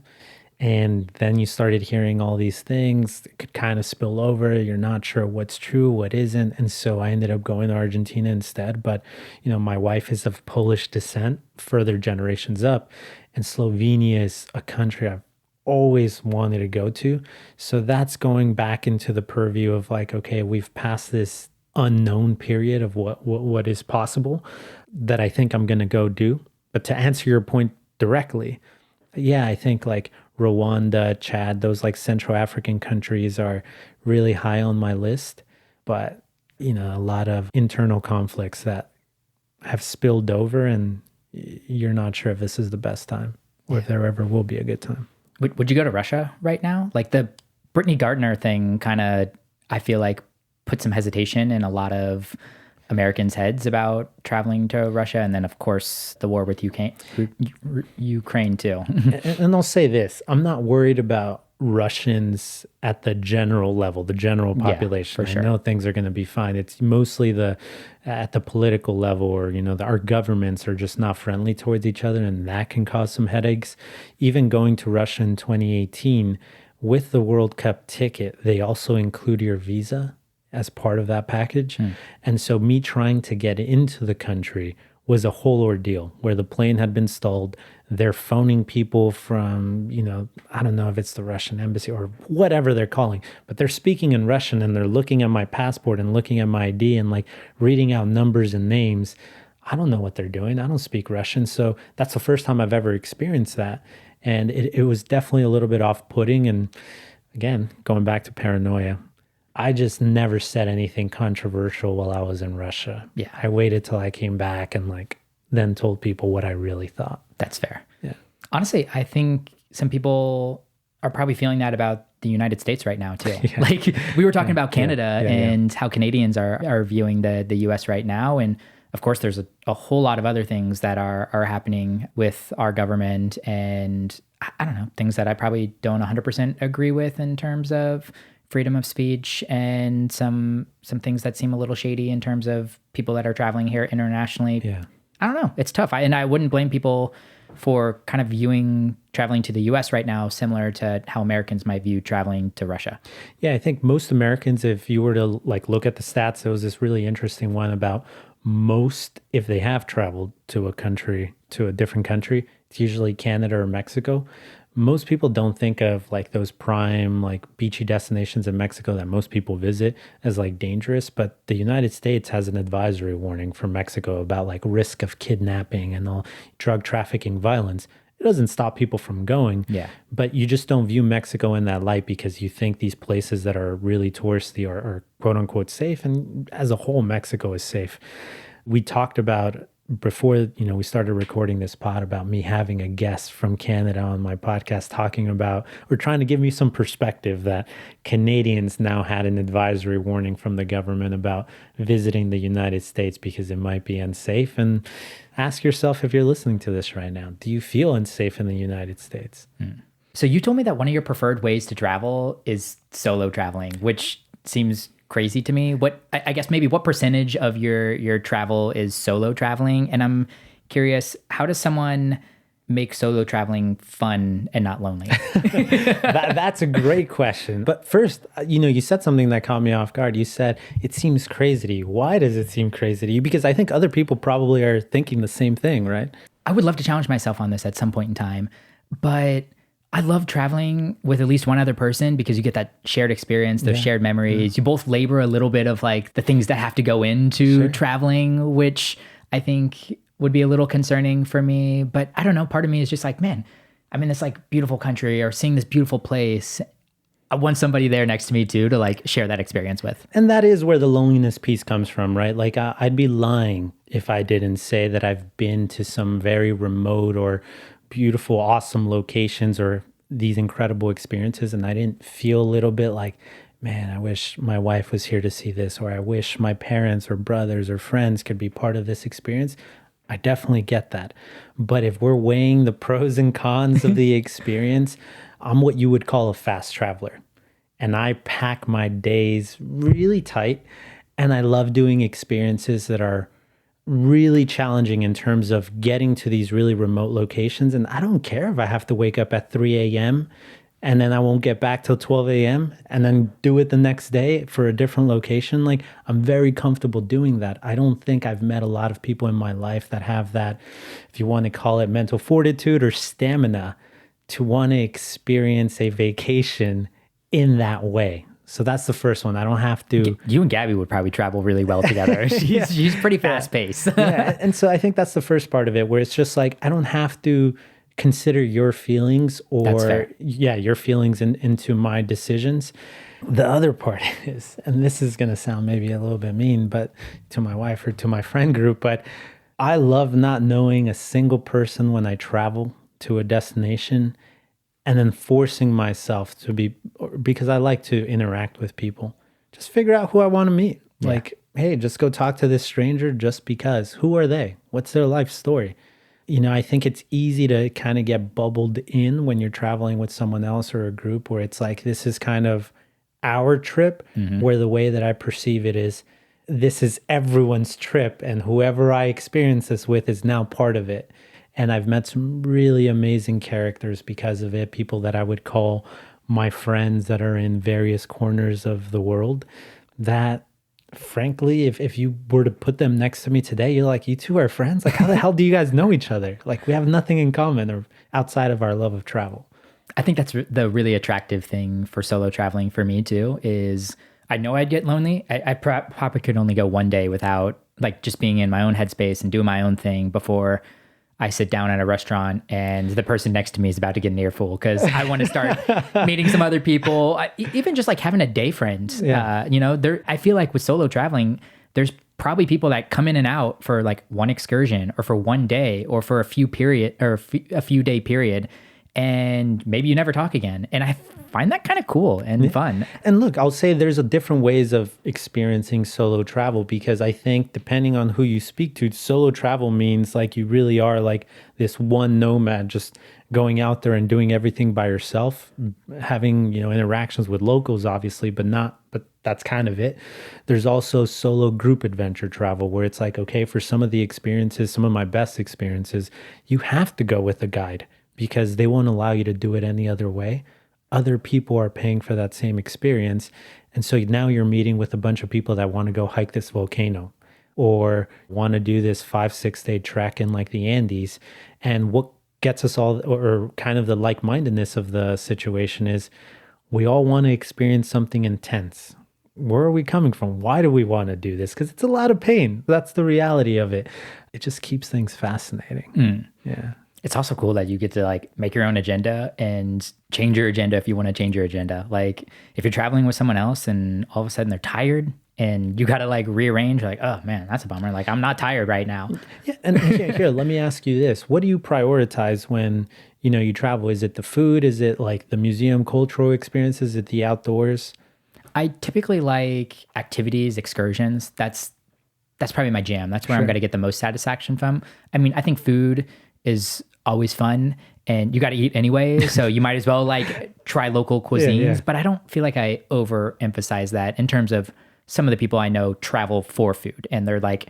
And then you started hearing all these things that could kind of spill over. You're not sure what's true, what isn't. And so I ended up going to Argentina instead. But, my wife is of Polish descent, further generations up. And Slovenia is a country I've always wanted to go to. So that's going back into the purview of like, okay, we've passed this unknown period of what is possible that I think I'm going to go do. But to answer your point directly, yeah, I think like Rwanda, Chad, those like Central African countries are really high on my list. But, a lot of internal conflicts that have spilled over, and you're not sure if this is the best time or if there ever will be a good time. Would you go to Russia right now? Like the Brittany Gardner thing kind of, I feel like, put some hesitation in a lot of Americans' heads about traveling to Russia. And then, of course, the war with Ukraine too. And I'll say this, I'm not worried about Russians at the general level, the general population. Yeah, for sure. I know things are going to be fine. It's mostly at the political level, or, our governments are just not friendly towards each other, and that can cause some headaches. Even going to Russia in 2018, with the World Cup ticket, they also include your visa as part of that package. And so me trying to get into the country was a whole ordeal where the plane had been stalled. They're phoning people from, I don't know if it's the Russian embassy or whatever they're calling, but they're speaking in Russian and they're looking at my passport and looking at my ID and like reading out numbers and names. I don't know what they're doing. I don't speak Russian. So that's the first time I've ever experienced that. And it was definitely a little bit off-putting. And again, going back to paranoia, I just never said anything controversial while I was in Russia. Yeah. I waited till I came back and then told people what I really thought. That's fair. Yeah. Honestly, I think some people are probably feeling that about the United States right now too. Yeah. Like we were talking about Canada and how Canadians are viewing the US right now. And of course, there's a whole lot of other things that are happening with our government, and I don't know, things that I probably don't 100% agree with in terms of freedom of speech, and some things that seem a little shady in terms of people that are traveling here internationally. Yeah. I don't know. It's tough. I wouldn't blame people for kind of viewing traveling to the US right now similar to how Americans might view traveling to Russia. Yeah, I think most Americans, if you were to look at the stats, there was this really interesting one about most, if they have traveled to a different country, it's usually Canada or Mexico. Most people don't think of those prime beachy destinations in Mexico that most people visit as dangerous, but the United States has an advisory warning for Mexico about risk of kidnapping and all drug trafficking, violence. It doesn't stop people from going, but you just don't view Mexico in that light because you think these places that are really touristy are quote unquote safe, and as a whole, Mexico is safe. We talked about before we started recording this pod about me having a guest from Canada on my podcast talking about, or trying to give me some perspective that Canadians now had an advisory warning from the government about visiting the United States because it might be unsafe. And ask yourself, if you're listening to this right now, do you feel unsafe in the United States? So you told me that one of your preferred ways to travel is solo traveling, which seems crazy to me. I guess maybe what percentage of your travel is solo traveling? And I'm curious, how does someone make solo traveling fun and not lonely? That's a great question. But first, you said something that caught me off guard. You said, it seems crazy to you. Why does it seem crazy to you? Because I think other people probably are thinking the same thing, right? I would love to challenge myself on this at some point in time, but I love traveling with at least one other person because you get that shared experience, those shared memories. You both labor a little bit of the things that have to go into traveling, which I think would be a little concerning for me. But I don't know, part of me is just man, I'm in this beautiful country or seeing this beautiful place. I want somebody there next to me too to like share that experience with. And that is where the loneliness piece comes from, right? Like I'd be lying if I didn't say that I've been to some very remote or beautiful, awesome locations or these incredible experiences. And I didn't feel a little bit like, man, I wish my wife was here to see this, or I wish my parents or brothers or friends could be part of this experience. I definitely get that. But if we're weighing the pros and cons of the experience, I'm what you would call a fast traveler. And I pack my days really tight. And I love doing experiences that are really challenging in terms of getting to these really remote locations. And I don't care if I have to wake up at 3 a.m. and then I won't get back till 12 a.m. and then do it the next day for a different location. Like, I'm very comfortable doing that. I don't think I've met a lot of people in my life that have that, if you want to call it mental fortitude or stamina, to want to experience a vacation in that way. So that's the first one. I don't have to. You and Gabby would probably travel really well together. She's pretty fast paced. Yeah. And so I think that's the first part of it, where it's just like, I don't have to consider your feelings or your feelings into my decisions. The other part is, and this is going to sound maybe a little bit mean, but to my wife or to my friend group, but I love not knowing a single person when I travel to a destination, and then forcing myself to be, because I like to interact with people, just figure out who I want to meet. Yeah. Like, hey, just go talk to this stranger just because. Who are they? What's their life story? You know, I think it's easy to kind of get bubbled in when you're traveling with someone else or a group, where it's like, this is kind of our trip, where the way that I perceive it is, this is everyone's trip, and whoever I experience this with is now part of it. And I've met some really amazing characters because of it, people that I would call my friends that are in various corners of the world that, frankly, if you were to put them next to me today, you're like, you two are friends? Like, how the hell do you guys know each other? Like, we have nothing in common or outside of our love of travel. I think that's the really attractive thing for solo traveling for me too, is I know I'd get lonely. I probably could only go one day without like just being in my own headspace and doing my own thing before I sit down at a restaurant and the person next to me is about to get an earful because I want to start meeting some other people. Even just like having a day friend. Yeah. I feel like with solo traveling, there's probably people that come in and out for like one excursion or for one day or for a few day period. And maybe you never talk again. And I find that kind of cool and fun. And look, I'll say there's a different ways of experiencing solo travel, because I think depending on who you speak to, solo travel means like you really are like this one nomad, just going out there and doing everything by yourself, having, interactions with locals, obviously, but that's kind of it. There's also solo group adventure travel, where it's like, okay, for some of the experiences, some of my best experiences, you have to go with a guide, because they won't allow you to do it any other way. Other people are paying for that same experience. And so now you're meeting with a bunch of people that want to go hike this volcano or want to do this 5-6 day trek in like the Andes. And what gets us all, or kind of the like-mindedness of the situation, is we all want to experience something intense. Where are we coming from? Why do we want to do this? Because it's a lot of pain. That's the reality of it. It just keeps things fascinating. Yeah. It's also cool that you get to like make your own agenda and change your agenda if you want to change your agenda. Like if you're traveling with someone else and all of a sudden they're tired and you got to like rearrange, like, oh man, that's a bummer. Like I'm not tired right now. Yeah. And here, let me ask you this. What do you prioritize when, you travel? Is it the food? Is it like the museum cultural experience? Is it the outdoors? I typically like activities, excursions. That's probably my jam. That's where I'm going to get the most satisfaction from. I mean, I think food is always fun and you got to eat anyway. So you might as well like try local cuisines, but I don't feel like I overemphasize that in terms of some of the people I know travel for food and they're like,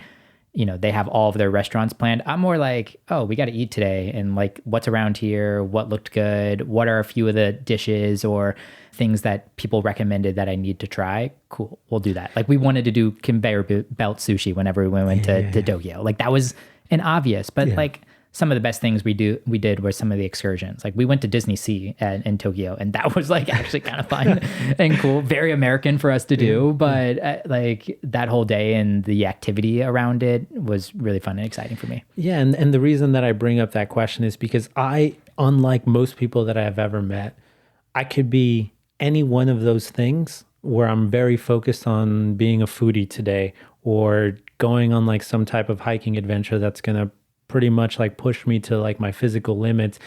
they have all of their restaurants planned. I'm more like, oh, we got to eat today. And like, what's around here? What looked good? What are a few of the dishes or things that people recommended that I need to try? Cool. We'll do that. Like we wanted to do conveyor belt sushi whenever we went to Tokyo. Like that was an obvious, but like, some of the best things we did were some of the excursions. Like we went to Disney Sea in Tokyo, and that was like actually kind of fun and cool. Very American for us to do, but like that whole day and the activity around it was really fun and exciting for me. Yeah, and the reason that I bring up that question is because I, unlike most people that I have ever met, I could be any one of those things where I'm very focused on being a foodie today or going on like some type of hiking adventure that's going to pretty much like push me to like my physical limits,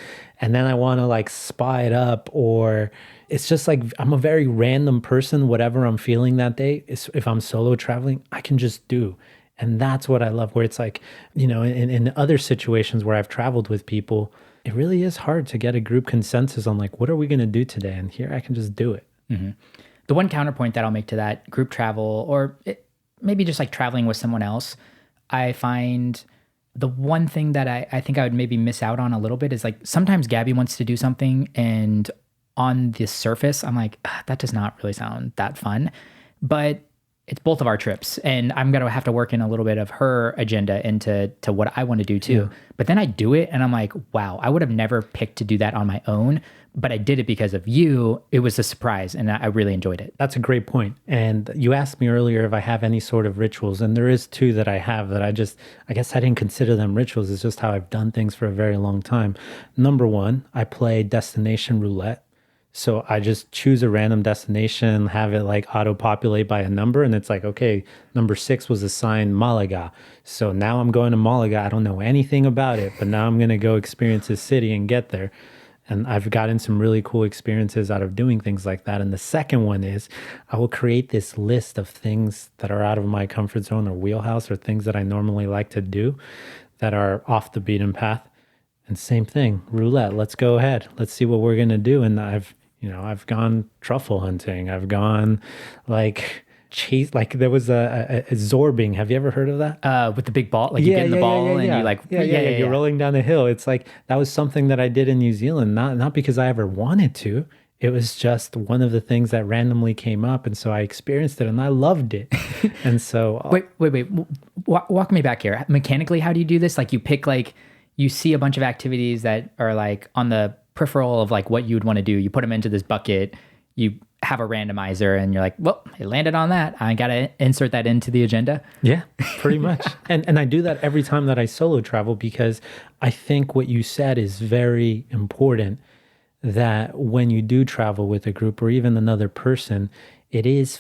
and then I want to like spy it up, or it's just like I'm a very random person. Whatever I'm feeling that day, is if I'm solo traveling, I can just do. And that's what I love, where it's like, in other situations where I've traveled with people, it really is hard to get a group consensus on like, what are we going to do today? And here I can just do it. The one counterpoint that I'll make to that, group travel, or maybe just like traveling with someone else, I find the one thing that I think I would maybe miss out on a little bit is like sometimes Gabby wants to do something and on the surface, I'm like, that does not really sound that fun. But it's both of our trips, and I'm going to have to work in a little bit of her agenda into what I want to do too. Yeah. But then I do it and I'm like, wow, I would have never picked to do that on my own, but I did it because of you. It was a surprise and I really enjoyed it. That's a great point. And you asked me earlier if I have any sort of rituals, and there is two that I have that I guess I didn't consider them rituals. It's just how I've done things for a very long time. Number one, I play destination roulette. So I just choose a random destination, have it like auto-populate by a number. And it's like, okay, number 6 was assigned Malaga. So now I'm going to Malaga. I don't know anything about it, but now I'm going to go experience this city and get there. And I've gotten some really cool experiences out of doing things like that. And the second one is I will create this list of things that are out of my comfort zone or wheelhouse, or things that I normally like to do that are off the beaten path. And same thing, roulette. Let's go ahead. Let's see what we're going to do. And I've gone truffle hunting. I've gone like chase, like there was a zorbing. Have you ever heard of that? With the big ball, like you get in the ball and you like, you're rolling down a hill. It's like, that was something that I did in New Zealand, not because I ever wanted to. It was just one of the things that randomly came up. And so I experienced it and I loved it. And so. Wait. Walk me back here. Mechanically, how do you do this? Like you pick, like you see a bunch of activities that are like on the peripheral of like what you would want to do. You put them into this bucket, you have a randomizer, and you're like, well, it landed on that. I got to insert that into the agenda. Yeah, pretty much. and I do that every time that I solo travel, because I think what you said is very important, that when you do travel with a group or even another person, it is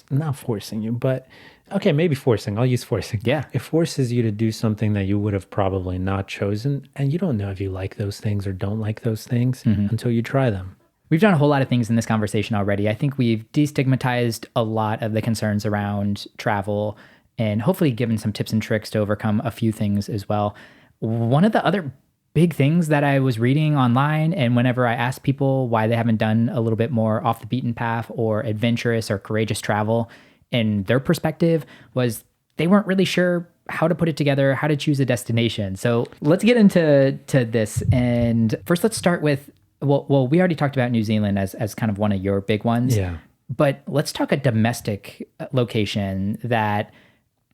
not forcing you, but okay, maybe forcing. I'll use forcing. Yeah. It forces you to do something that you would have probably not chosen. And you don't know if you like those things or don't like those things until you try them. We've done a whole lot of things in this conversation already. I think we've destigmatized a lot of the concerns around travel and hopefully given some tips and tricks to overcome a few things as well. One of the other big things that I was reading online, and whenever I ask people why they haven't done a little bit more off the beaten path or adventurous or courageous travel, in their perspective, was they weren't really sure how to put it together, how to choose a destination. So let's get into this. And first, let's start with, well, we already talked about New Zealand as kind of one of your big ones. Yeah. But let's talk a domestic location that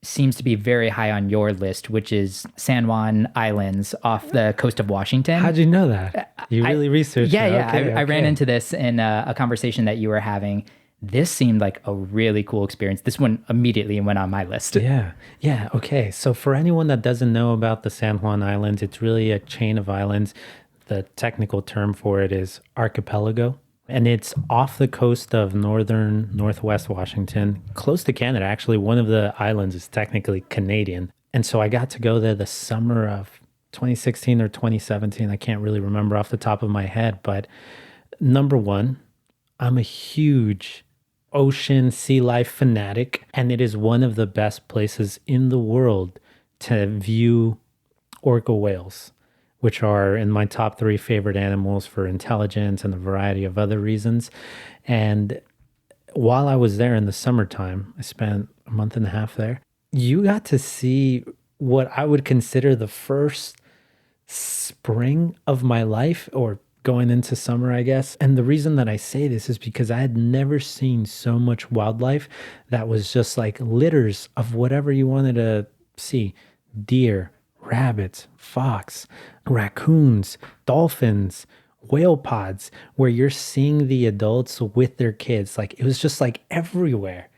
seems to be very high on your list, which is San Juan Islands off the coast of Washington. How'd you know that? You really researched it. Yeah. Okay. I ran into this in a conversation that you were having. This seemed like a really cool experience. This one immediately went on my list. Yeah. Okay. So for anyone that doesn't know about the San Juan Islands, it's really a chain of islands. The technical term for it is archipelago. And it's off the coast of northwest Washington, close to Canada. Actually, one of the islands is technically Canadian. And so I got to go there the summer of 2016 or 2017. I can't really remember off the top of my head. But number one, I'm a huge ocean sea life fanatic, and it is one of the best places in the world to view orca whales, which are in my top 3 favorite animals for intelligence and a variety of other reasons. And while I was there in the summertime, I spent a month and a half there. You got to see what I would consider the first spring of my life, or going into summer, I guess. And the reason that I say this is because I had never seen so much wildlife that was just like litters of whatever you wanted to see. Deer, rabbits, fox, raccoons, dolphins, whale pods, where you're seeing the adults with their kids. Like, it was just like everywhere.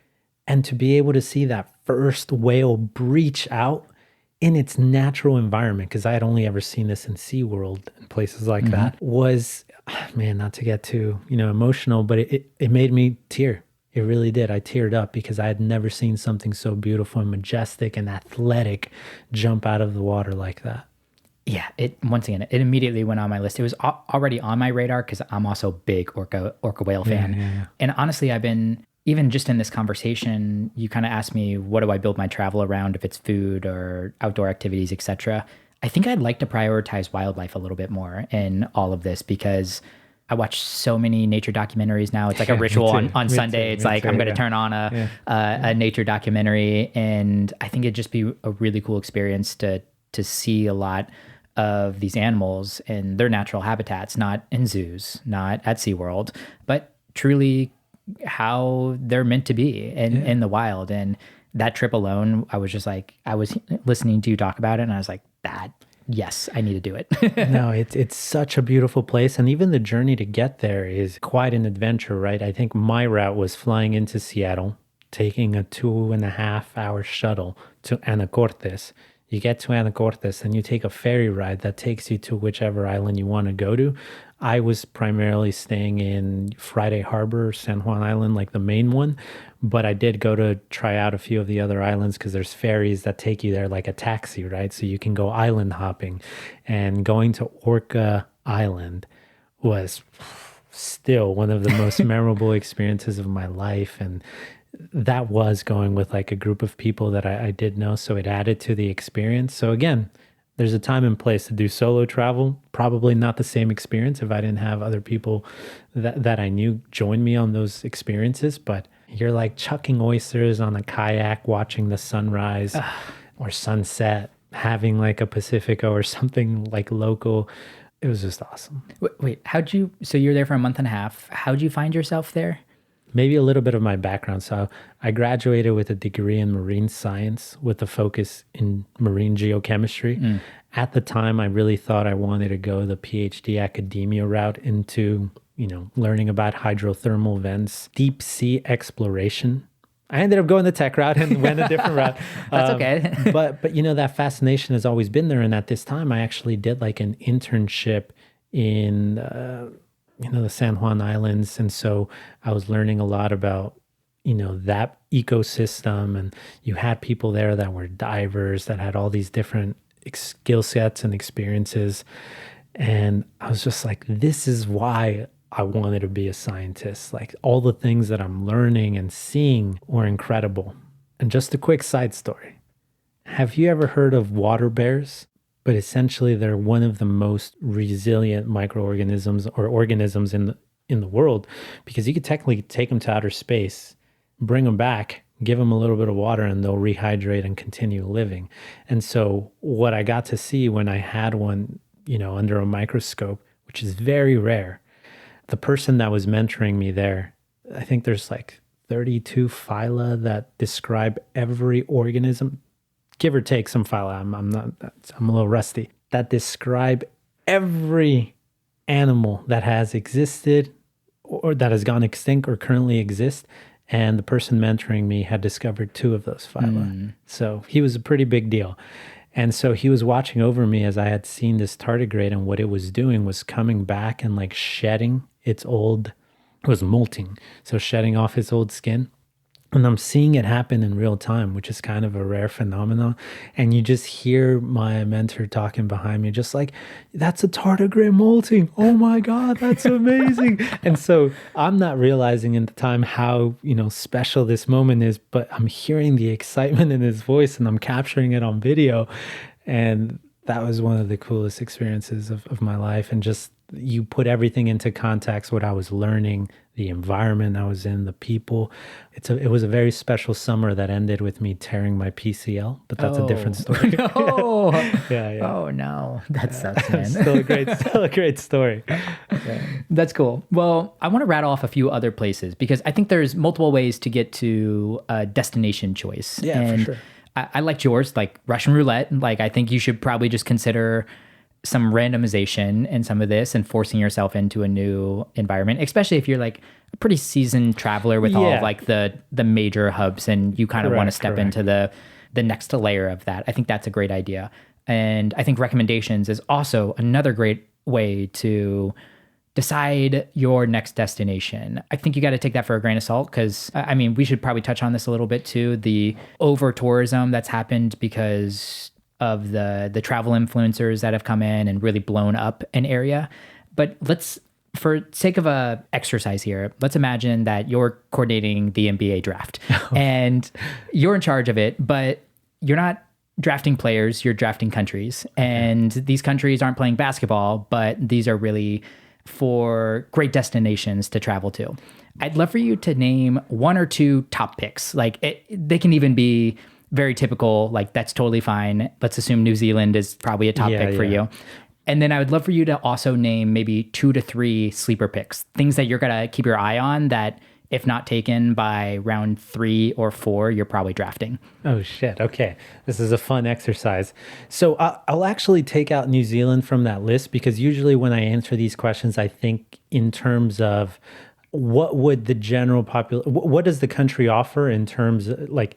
And to be able to see that first whale breach out in its natural environment, because I had only ever seen this in SeaWorld and places like that, was, man, not to get too, emotional, but it made me tear. It really did. I teared up because I had never seen something so beautiful and majestic and athletic jump out of the water like that. Yeah, once again, it immediately went on my list. It was already on my radar because I'm also a big orca whale fan. Yeah. And honestly, I've been, even just in this conversation, you kind of asked me, what do I build my travel around, if it's food or outdoor activities, etc. I think I'd like to prioritize wildlife a little bit more in all of this because I watch so many nature documentaries now. It's like a ritual on Sunday. It's like I'm going to turn on a nature documentary, and I think it'd just be a really cool experience to see a lot of these animals in their natural habitats, not in zoos, not at SeaWorld, but truly how they're meant to be in the wild. And that trip alone, I was just like, I was listening to you talk about it and I was like, yes, I need to do it. No, it's such a beautiful place. And even the journey to get there is quite an adventure, right? I think my route was flying into Seattle, taking a 2.5-hour shuttle to Anacortes. You get to Anacortes and you take a ferry ride that takes you to whichever island you want to go to. I was primarily staying in Friday Harbor, San Juan Island, like the main one. But I did go to try out a few of the other islands because there's ferries that take you there like a taxi, right? So you can go island hopping. And going to Orca Island was still one of the most memorable experiences of my life. And that was going with like a group of people that I did know. So it added to the experience. So again, there's a time and place to do solo travel. Probably not the same experience if I didn't have other people that I knew join me on those experiences. But you're like chucking oysters on a kayak, watching the sunrise or sunset, having like a Pacifico or something like local. It was just awesome. Wait, so you're there for a month and a half. How'd you find yourself there? Maybe a little bit of my background. So I graduated with a degree in marine science with a focus in marine geochemistry. At the time, I really thought I wanted to go the PhD academia route into, learning about hydrothermal vents, deep sea exploration. I ended up going the tech route and went a different route. That's okay. but that fascination has always been there. And at this time, I actually did like an internship in the San Juan Islands. And so I was learning a lot about, that ecosystem. And you had people there that were divers that had all these different skill sets and experiences. And I was just like, this is why I wanted to be a scientist. Like all the things that I'm learning and seeing were incredible. And just a quick side story. Have you ever heard of water bears? But essentially, they're one of the most resilient microorganisms or organisms in the world, because you could technically take them to outer space, bring them back, give them a little bit of water, and they'll rehydrate and continue living. And so what I got to see when I had one, under a microscope, which is very rare, the person that was mentoring me there, I think there's like 32 phyla that describe every organism, give or take some phyla, I'm a little rusty, that describe every animal that has existed or that has gone extinct or currently exists. And the person mentoring me had discovered 2 of those phyla. So he was a pretty big deal. And so he was watching over me as I had seen this tardigrade, and what it was doing was coming back and like shedding it was molting. So shedding off its old skin. And I'm seeing it happen in real time, which is kind of a rare phenomenon. And you just hear my mentor talking behind me, just like, that's a tardigrade molting. Oh my God, that's amazing. And so I'm not realizing at the time how, special this moment is, but I'm hearing the excitement in his voice and I'm capturing it on video. And that was one of the coolest experiences of my life. And just, you put everything into context, what I was learning, the environment I was in, the people. It was a very special summer that ended with me tearing my PCL, but that's a different story. No. Yeah. Oh no, that sucks, man. Still a great story. That's cool. Well, I want to rattle off a few other places because I think there's multiple ways to get to a destination choice. Yeah, and for sure. I like yours, like Russian roulette. Like I think you should probably just consider some randomization in some of this and forcing yourself into a new environment, especially if you're like a pretty seasoned traveler with all of like the major hubs and you kind of want to step into the the next layer of that. I think that's a great idea. And I think recommendations is also another great way to decide your next destination. I think you got to take that for a grain of salt because, I mean, we should probably touch on this a little bit too. The over tourism that's happened because of the travel influencers that have come in and really blown up an area. But for sake of a exercise here, let's imagine that you're coordinating the NBA draft and you're in charge of it, but you're not drafting players, you're drafting countries. And these countries aren't playing basketball, but these are really for great destinations to travel to. I'd love for you to name one or two top picks. They can even be very typical, like that's totally fine. Let's assume New Zealand is probably a top pick for you. And then I would love for you to also name maybe 2 to 3 sleeper picks, things that you're going to keep your eye on that if not taken by round 3 or 4, you're probably drafting. Oh, shit. Okay. This is a fun exercise. So I'll actually take out New Zealand from that list because usually when I answer these questions, I think in terms of what would the general population, what does the country offer in terms of like,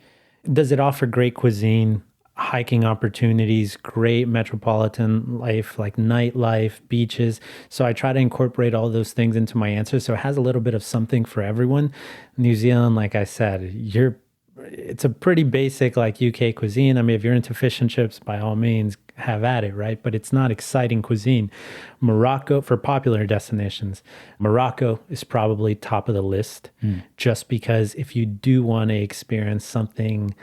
does it offer great cuisine, hiking opportunities, great metropolitan life, like nightlife, beaches? So I try to incorporate all those things into my answer. So it has a little bit of something for everyone. New Zealand, like I said, it's a pretty basic like UK cuisine. I mean, if you're into fish and chips, by all means, have at it, right? But it's not exciting cuisine. Morocco, for popular destinations, Morocco is probably top of the list just because if you do want to experience something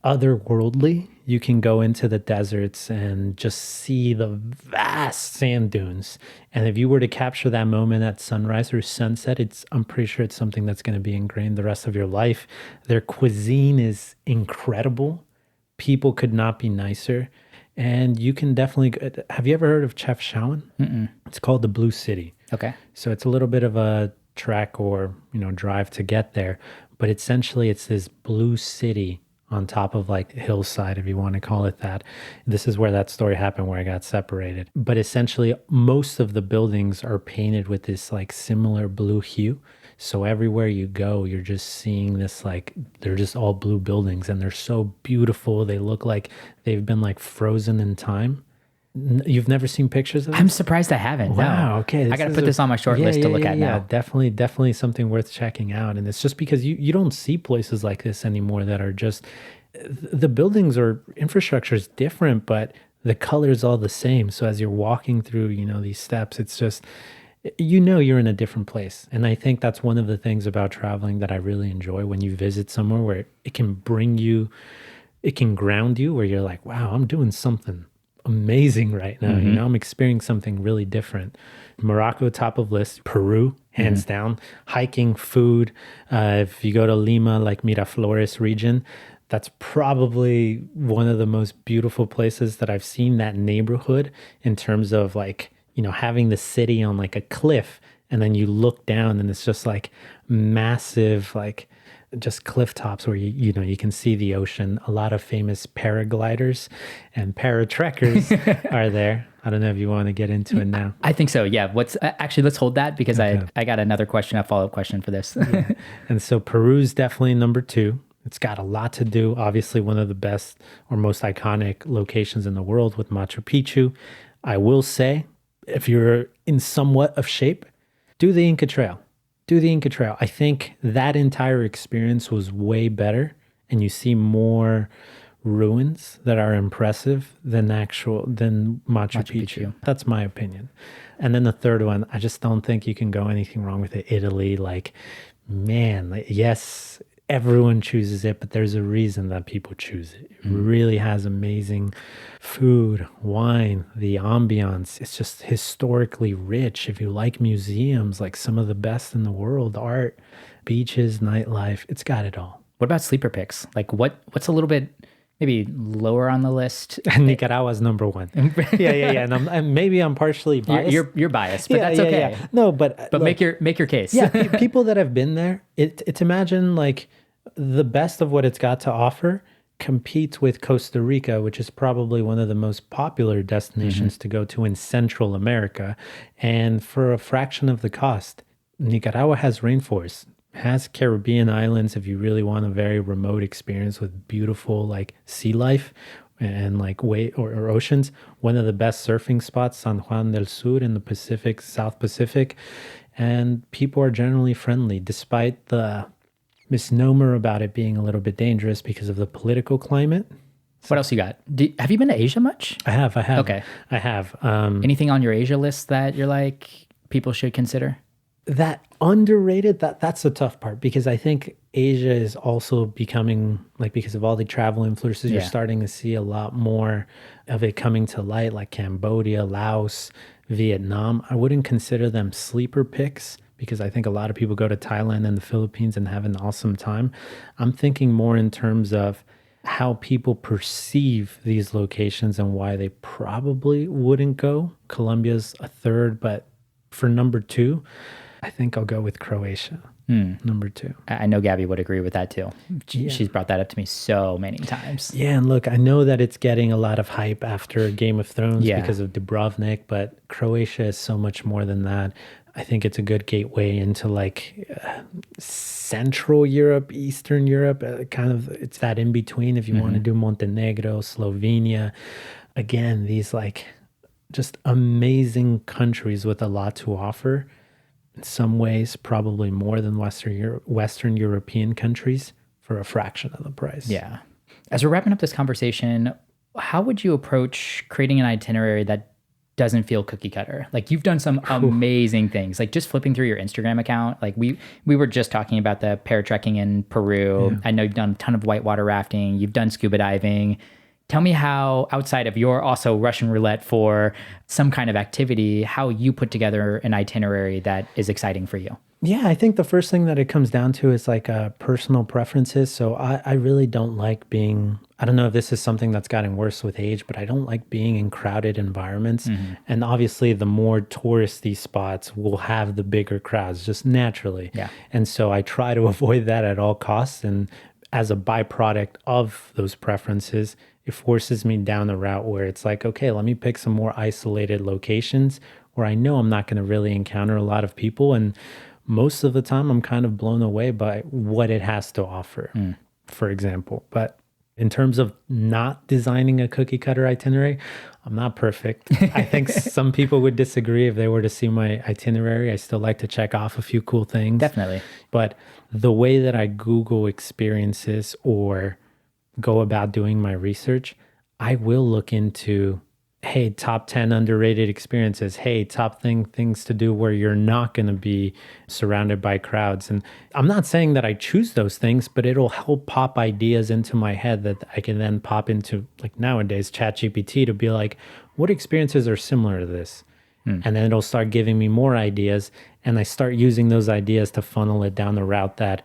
otherworldly, you can go into the deserts and just see the vast sand dunes. And if you were to capture that moment at sunrise or sunset, I'm pretty sure it's something that's going to be ingrained the rest of your life. Their cuisine is incredible. People could not be nicer. And you can definitely, have you ever heard of Chefchaouen? Mm-mm. It's called the Blue City. Okay. So it's a little bit of a trek or, drive to get there. But essentially it's this blue city on top of like hillside, if you want to call it that. This is where that story happened, where I got separated. But essentially, most of the buildings are painted with this like similar blue hue. So everywhere you go, you're just seeing this like, they're just all blue buildings and they're so beautiful. They look like they've been like frozen in time. You've never seen pictures of them? I'm surprised I haven't. Wow, no. okay. I got to put this on my short list to look at now. Definitely something worth checking out. And it's just because you don't see places like this anymore that are just, the buildings or infrastructure is different, but the color is all the same. So as you're walking through, these steps, it's just, you're in a different place. And I think that's one of the things about traveling that I really enjoy when you visit somewhere where it can it can ground you, where you're like, wow, I'm doing something amazing right now. Mm-hmm. I'm experiencing something really different. Morocco, top of list. Peru, hands down. Hiking, food. If you go to Lima, like Miraflores region, that's probably one of the most beautiful places that I've seen, that neighborhood, in terms of like, having the city on like a cliff and then you look down and it's just like massive, like just cliff tops where you can see the ocean. A lot of famous paragliders and paratrekkers are there. I don't know if you want to get into it now. I think so. Yeah. Actually, let's hold that because I got another question, a follow-up question for this. Yeah. And so Peru's definitely number 2. It's got a lot to do. Obviously, one of the best or most iconic locations in the world with Machu Picchu. I will say, if you're in somewhat of shape, do the Inca Trail. I think that entire experience was way better, and you see more ruins that are impressive than Machu Picchu. That's my opinion. And then the third one, I just don't think you can go anything wrong with it. Italy, yes, everyone chooses it, but there's a reason that people choose it. It really has amazing food, wine, the ambiance. It's just historically rich. If you like museums, like some of the best in the world, art, beaches, nightlife, it's got it all. What about sleeper picks? Like what's a little bit maybe lower on the list? Nicaragua's number 1. Yeah. And maybe I'm partially biased. You're biased, but that's okay. Yeah. No, but look, make your case. Yeah, people that have been there, it's imagine like the best of what it's got to offer competes with Costa Rica, which is probably one of the most popular destinations to go to in Central America. And for a fraction of the cost, Nicaragua has rainforests. Has Caribbean islands if you really want a very remote experience with beautiful like sea life and like way or oceans. One of the best surfing spots, San Juan del Sur in the Pacific, South Pacific. And people are generally friendly, despite the misnomer about it being a little bit dangerous because of the political climate. What else you got? Have you been to Asia much? I have. Okay. I have. Anything on your Asia list that you're like, people should consider? That underrated, that's the tough part because I think Asia is also becoming like, because of all the travel influences, you're starting to see a lot more of it coming to light, like Cambodia, Laos, Vietnam. I wouldn't consider them sleeper picks because I think a lot of people go to Thailand and the Philippines and have an awesome time. I'm thinking more in terms of how people perceive these locations and why they probably wouldn't go. Colombia's a third, but for number two, I think I'll go with Croatia. Number two. I know Gabby would agree with that too. She's brought that up to me so many times. Yeah, and look, I know that it's getting a lot of hype after Game of Thrones because of Dubrovnik, but Croatia is so much more than that. I think it's a good gateway into like Central Europe, Eastern Europe, it's that in between if you want to do Montenegro, Slovenia. Again, these like just amazing countries with a lot to offer. In some ways, probably more than Western European countries for a fraction of the price. Yeah. As we're wrapping up this conversation, how would you approach creating an itinerary that doesn't feel cookie cutter? Like you've done some amazing things, like just flipping through your Instagram account. Like we were just talking about the paratriking in Peru. Yeah. I know you've done a ton of whitewater rafting. You've done scuba diving. Tell me how, outside of your also Russian roulette for some kind of activity, how you put together an itinerary that is exciting for you. Yeah, I think the first thing that it comes down to is like personal preferences. So I really don't like being, I don't know if this is something that's gotten worse with age, but I don't like being in crowded environments. And obviously the more touristy spots will have the bigger crowds just naturally. Yeah. And so I try to avoid that at all costs. And as a byproduct of those preferences, it forces me down a route where it's like, okay, let me pick some more isolated locations where I know I'm not going to really encounter a lot of people. And most of the time, I'm kind of blown away by what it has to offer, for example. But in terms of not designing a cookie cutter itinerary, I'm not perfect. I think some people would disagree if they were to see my itinerary. I still like to check off a few cool things. Definitely. But the way that I Google experiences or go about doing my research, I will look into, hey, top 10 underrated experiences. Hey, top things to do where you're not going to be surrounded by crowds. And I'm not saying that I choose those things, but it'll help pop ideas into my head that I can then pop into, like nowadays, ChatGPT to be like, what experiences are similar to this? And then it'll start giving me more ideas. And I start using those ideas to funnel it down the route that,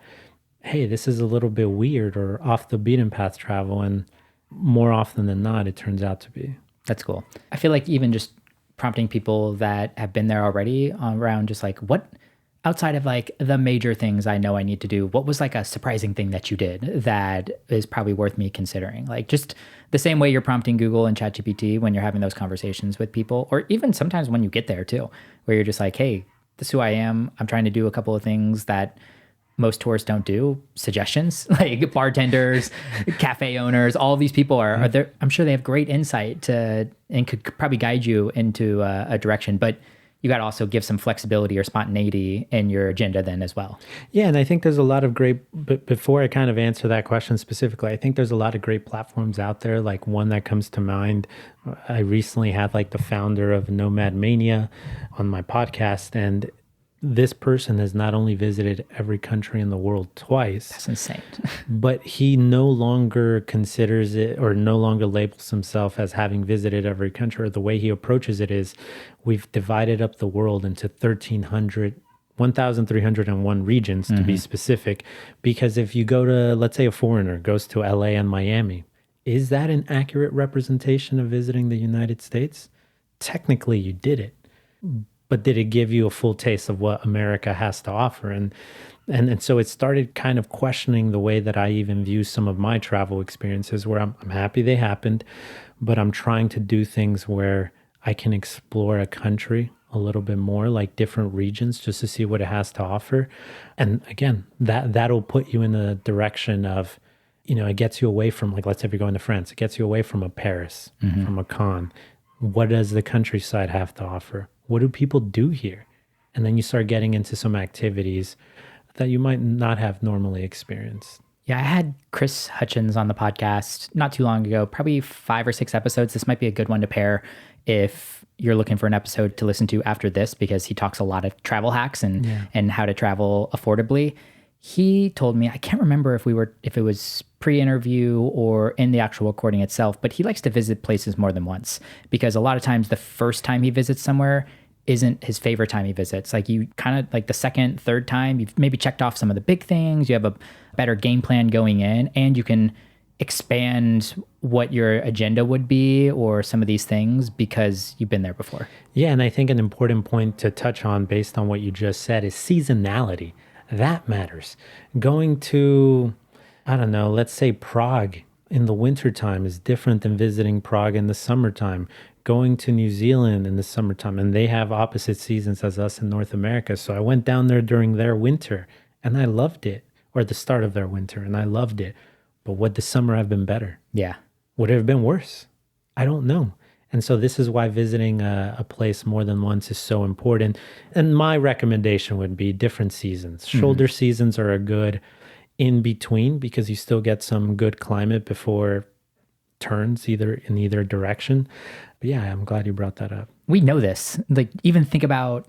hey, this is a little bit weird or off the beaten path travel. And more often than not, it turns out to be. That's cool. I feel like even just prompting people that have been there already around just like, what outside of like the major things I know I need to do, what was like a surprising thing that you did that is probably worth me considering? Like just the same way you're prompting Google and ChatGPT when you're having those conversations with people, or even sometimes when you get there too, where you're just like, hey, this is who I am. I'm trying to do a couple of things that most tourists don't do. Suggestions, like bartenders, cafe owners, all of these people are there. I'm sure they have great insight and could probably guide you into a direction, but you got to also give some flexibility or spontaneity in your agenda then as well. Yeah, and I think there's a lot of great, but before I kind of answer that question specifically, I think there's a lot of great platforms out there. Like one that comes to mind, I recently had like the founder of Nomad Mania on my podcast, and this person has not only visited every country in the world twice. That's insane. But he no longer considers it or no longer labels himself as having visited every country. The way he approaches it is we've divided up the world into 1,301 regions to be specific. Because if you go to, let's say a foreigner goes to LA and Miami, is that an accurate representation of visiting the United States? Technically, you did it. But did it give you a full taste of what America has to offer? And so it started kind of questioning the way that I even view some of my travel experiences, where I'm happy they happened, but I'm trying to do things where I can explore a country a little bit more, like different regions, just to see what it has to offer. And again, that'll put you in the direction of, it gets you away from, like, let's say if you're going to France, it gets you away from a Paris, from a Cannes. What does the countryside have to offer? What do people do here? And then you start getting into some activities that you might not have normally experienced. Yeah, I had Chris Hutchins on the podcast not too long ago, probably 5 or 6 episodes. This might be a good one to pair if you're looking for an episode to listen to after this, because he talks a lot of travel hacks and how to travel affordably. He told me, I can't remember if it was pre-interview or in the actual recording itself, but he likes to visit places more than once, because a lot of times the first time he visits somewhere isn't his favorite time he visits. Like, you kind of, like, the second, third time, you've maybe checked off some of the big things, you have a better game plan going in, and you can expand what your agenda would be or some of these things because you've been there before. Yeah, and I think an important point to touch on based on what you just said is seasonality. That matters. Going to, I don't know, let's say Prague in the wintertime is different than visiting Prague in the summertime. Going to New Zealand in the summertime, and they have opposite seasons as us in North America. So I went down there during their winter and I loved it, or the start of their winter, and I loved it. But would the summer have been better? Yeah. Would it have been worse? I don't know. And so this is why visiting a place more than once is so important. And my recommendation would be different seasons. Shoulder seasons are a good in between, because you still get some good climate before turns in either direction. But yeah, I'm glad you brought that up. We know this. Like, even think about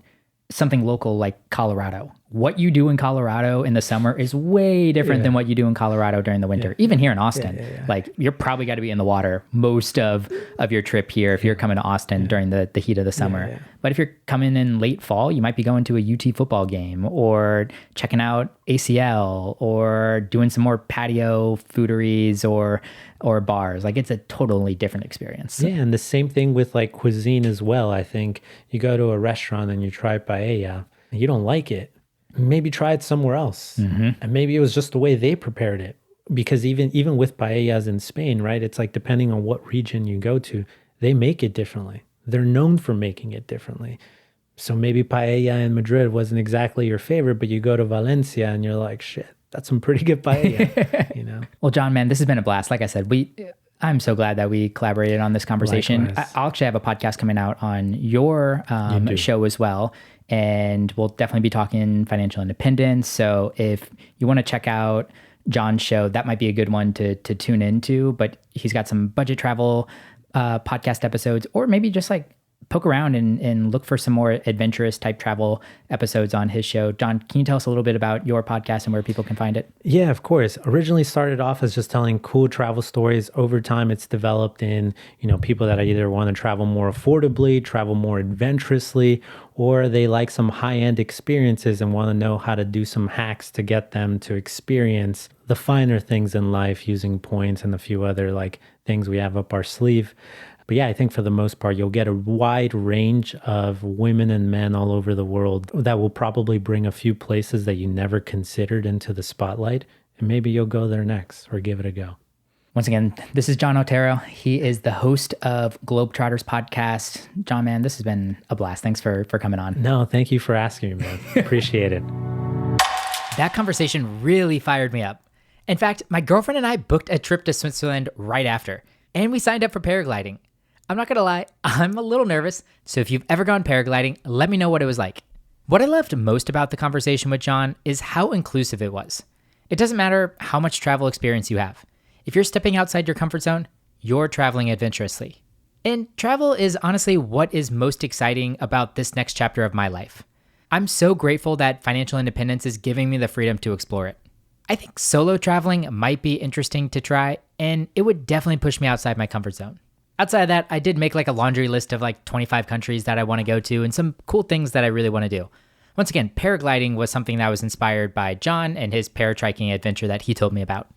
something local like Colorado. What you do in Colorado in the summer is way different than what you do in Colorado during the winter. Even here in Austin, like, you're probably got to be in the water most of your trip here if you're coming to Austin during the heat of the summer. But if you're coming in late fall, you might be going to a UT football game or checking out ACL or doing some more patio fooderies or bars. Like, it's a totally different experience. Yeah, and the same thing with, like, cuisine as well. I think you go to a restaurant and you try paella, and you don't like it. Maybe try it somewhere else. And maybe it was just the way they prepared it. Because even with paellas in Spain, right, it's like, depending on what region you go to, they make it differently. They're known for making it differently. So maybe paella in Madrid wasn't exactly your favorite, but you go to Valencia and you're like, shit, that's some pretty good paella, Well, John, man, this has been a blast. Like I said, I'm so glad that we collaborated on this conversation. I'll actually have a podcast coming out on your show as well. And we'll definitely be talking financial independence. So if you want to check out Jon's show, that might be a good one to tune into. But he's got some budget travel podcast episodes, or maybe just like poke around and look for some more adventurous type travel episodes on his show. Jon, can you tell us a little bit about your podcast and where people can find it? Yeah, of course. Originally started off as just telling cool travel stories. Over time, it's developed in, people that either want to travel more affordably, travel more adventurously, or they like some high-end experiences and want to know how to do some hacks to get them to experience the finer things in life using points and a few other like things we have up our sleeve. But yeah, I think for the most part, you'll get a wide range of women and men all over the world that will probably bring a few places that you never considered into the spotlight. And maybe you'll go there next or give it a go. Once again, this is Jon Otero. He is the host of Globetrotters podcast. Jon, man, this has been a blast. Thanks for coming on. No, thank you for asking me, man. Appreciate it. That conversation really fired me up. In fact, my girlfriend and I booked a trip to Switzerland right after, and we signed up for paragliding. I'm not gonna lie, I'm a little nervous, so if you've ever gone paragliding, let me know what it was like. What I loved most about the conversation with Jon is how inclusive it was. It doesn't matter how much travel experience you have. If you're stepping outside your comfort zone, you're traveling adventurously. And travel is honestly what is most exciting about this next chapter of my life. I'm so grateful that financial independence is giving me the freedom to explore it. I think solo traveling might be interesting to try, and it would definitely push me outside my comfort zone. Outside of that, I did make like a laundry list of like 25 countries that I want to go to and some cool things that I really want to do. Once again, paragliding was something that was inspired by Jon and his paratriking adventure that he told me about.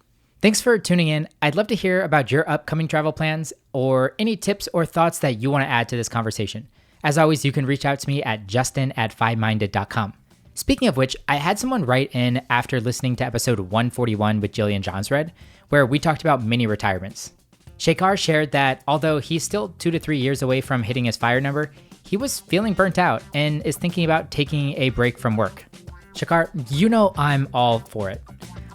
Thanks for tuning in. I'd love to hear about your upcoming travel plans or any tips or thoughts that you want to add to this conversation. As always, you can reach out to me at justin@fiveminded.com. Speaking of which, I had someone write in after listening to episode 141 with Jillian Johnsred, where we talked about mini retirements. Shekhar shared that although he's still 2 to 3 years away from hitting his FIRE number, He was feeling burnt out and is thinking about taking a break from work. Shakar, you know I'm all for it.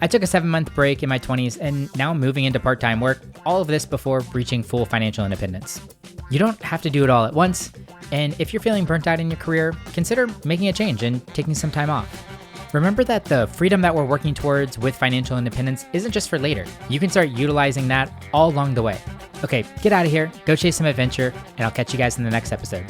I took a 7-month break in my 20s and now I'm moving into part-time work, all of this before reaching full financial independence. You don't have to do it all at once, and if you're feeling burnt out in your career, consider making a change and taking some time off. Remember that the freedom that we're working towards with financial independence isn't just for later. You can start utilizing that all along the way. Okay, get out of here, go chase some adventure, and I'll catch you guys in the next episode.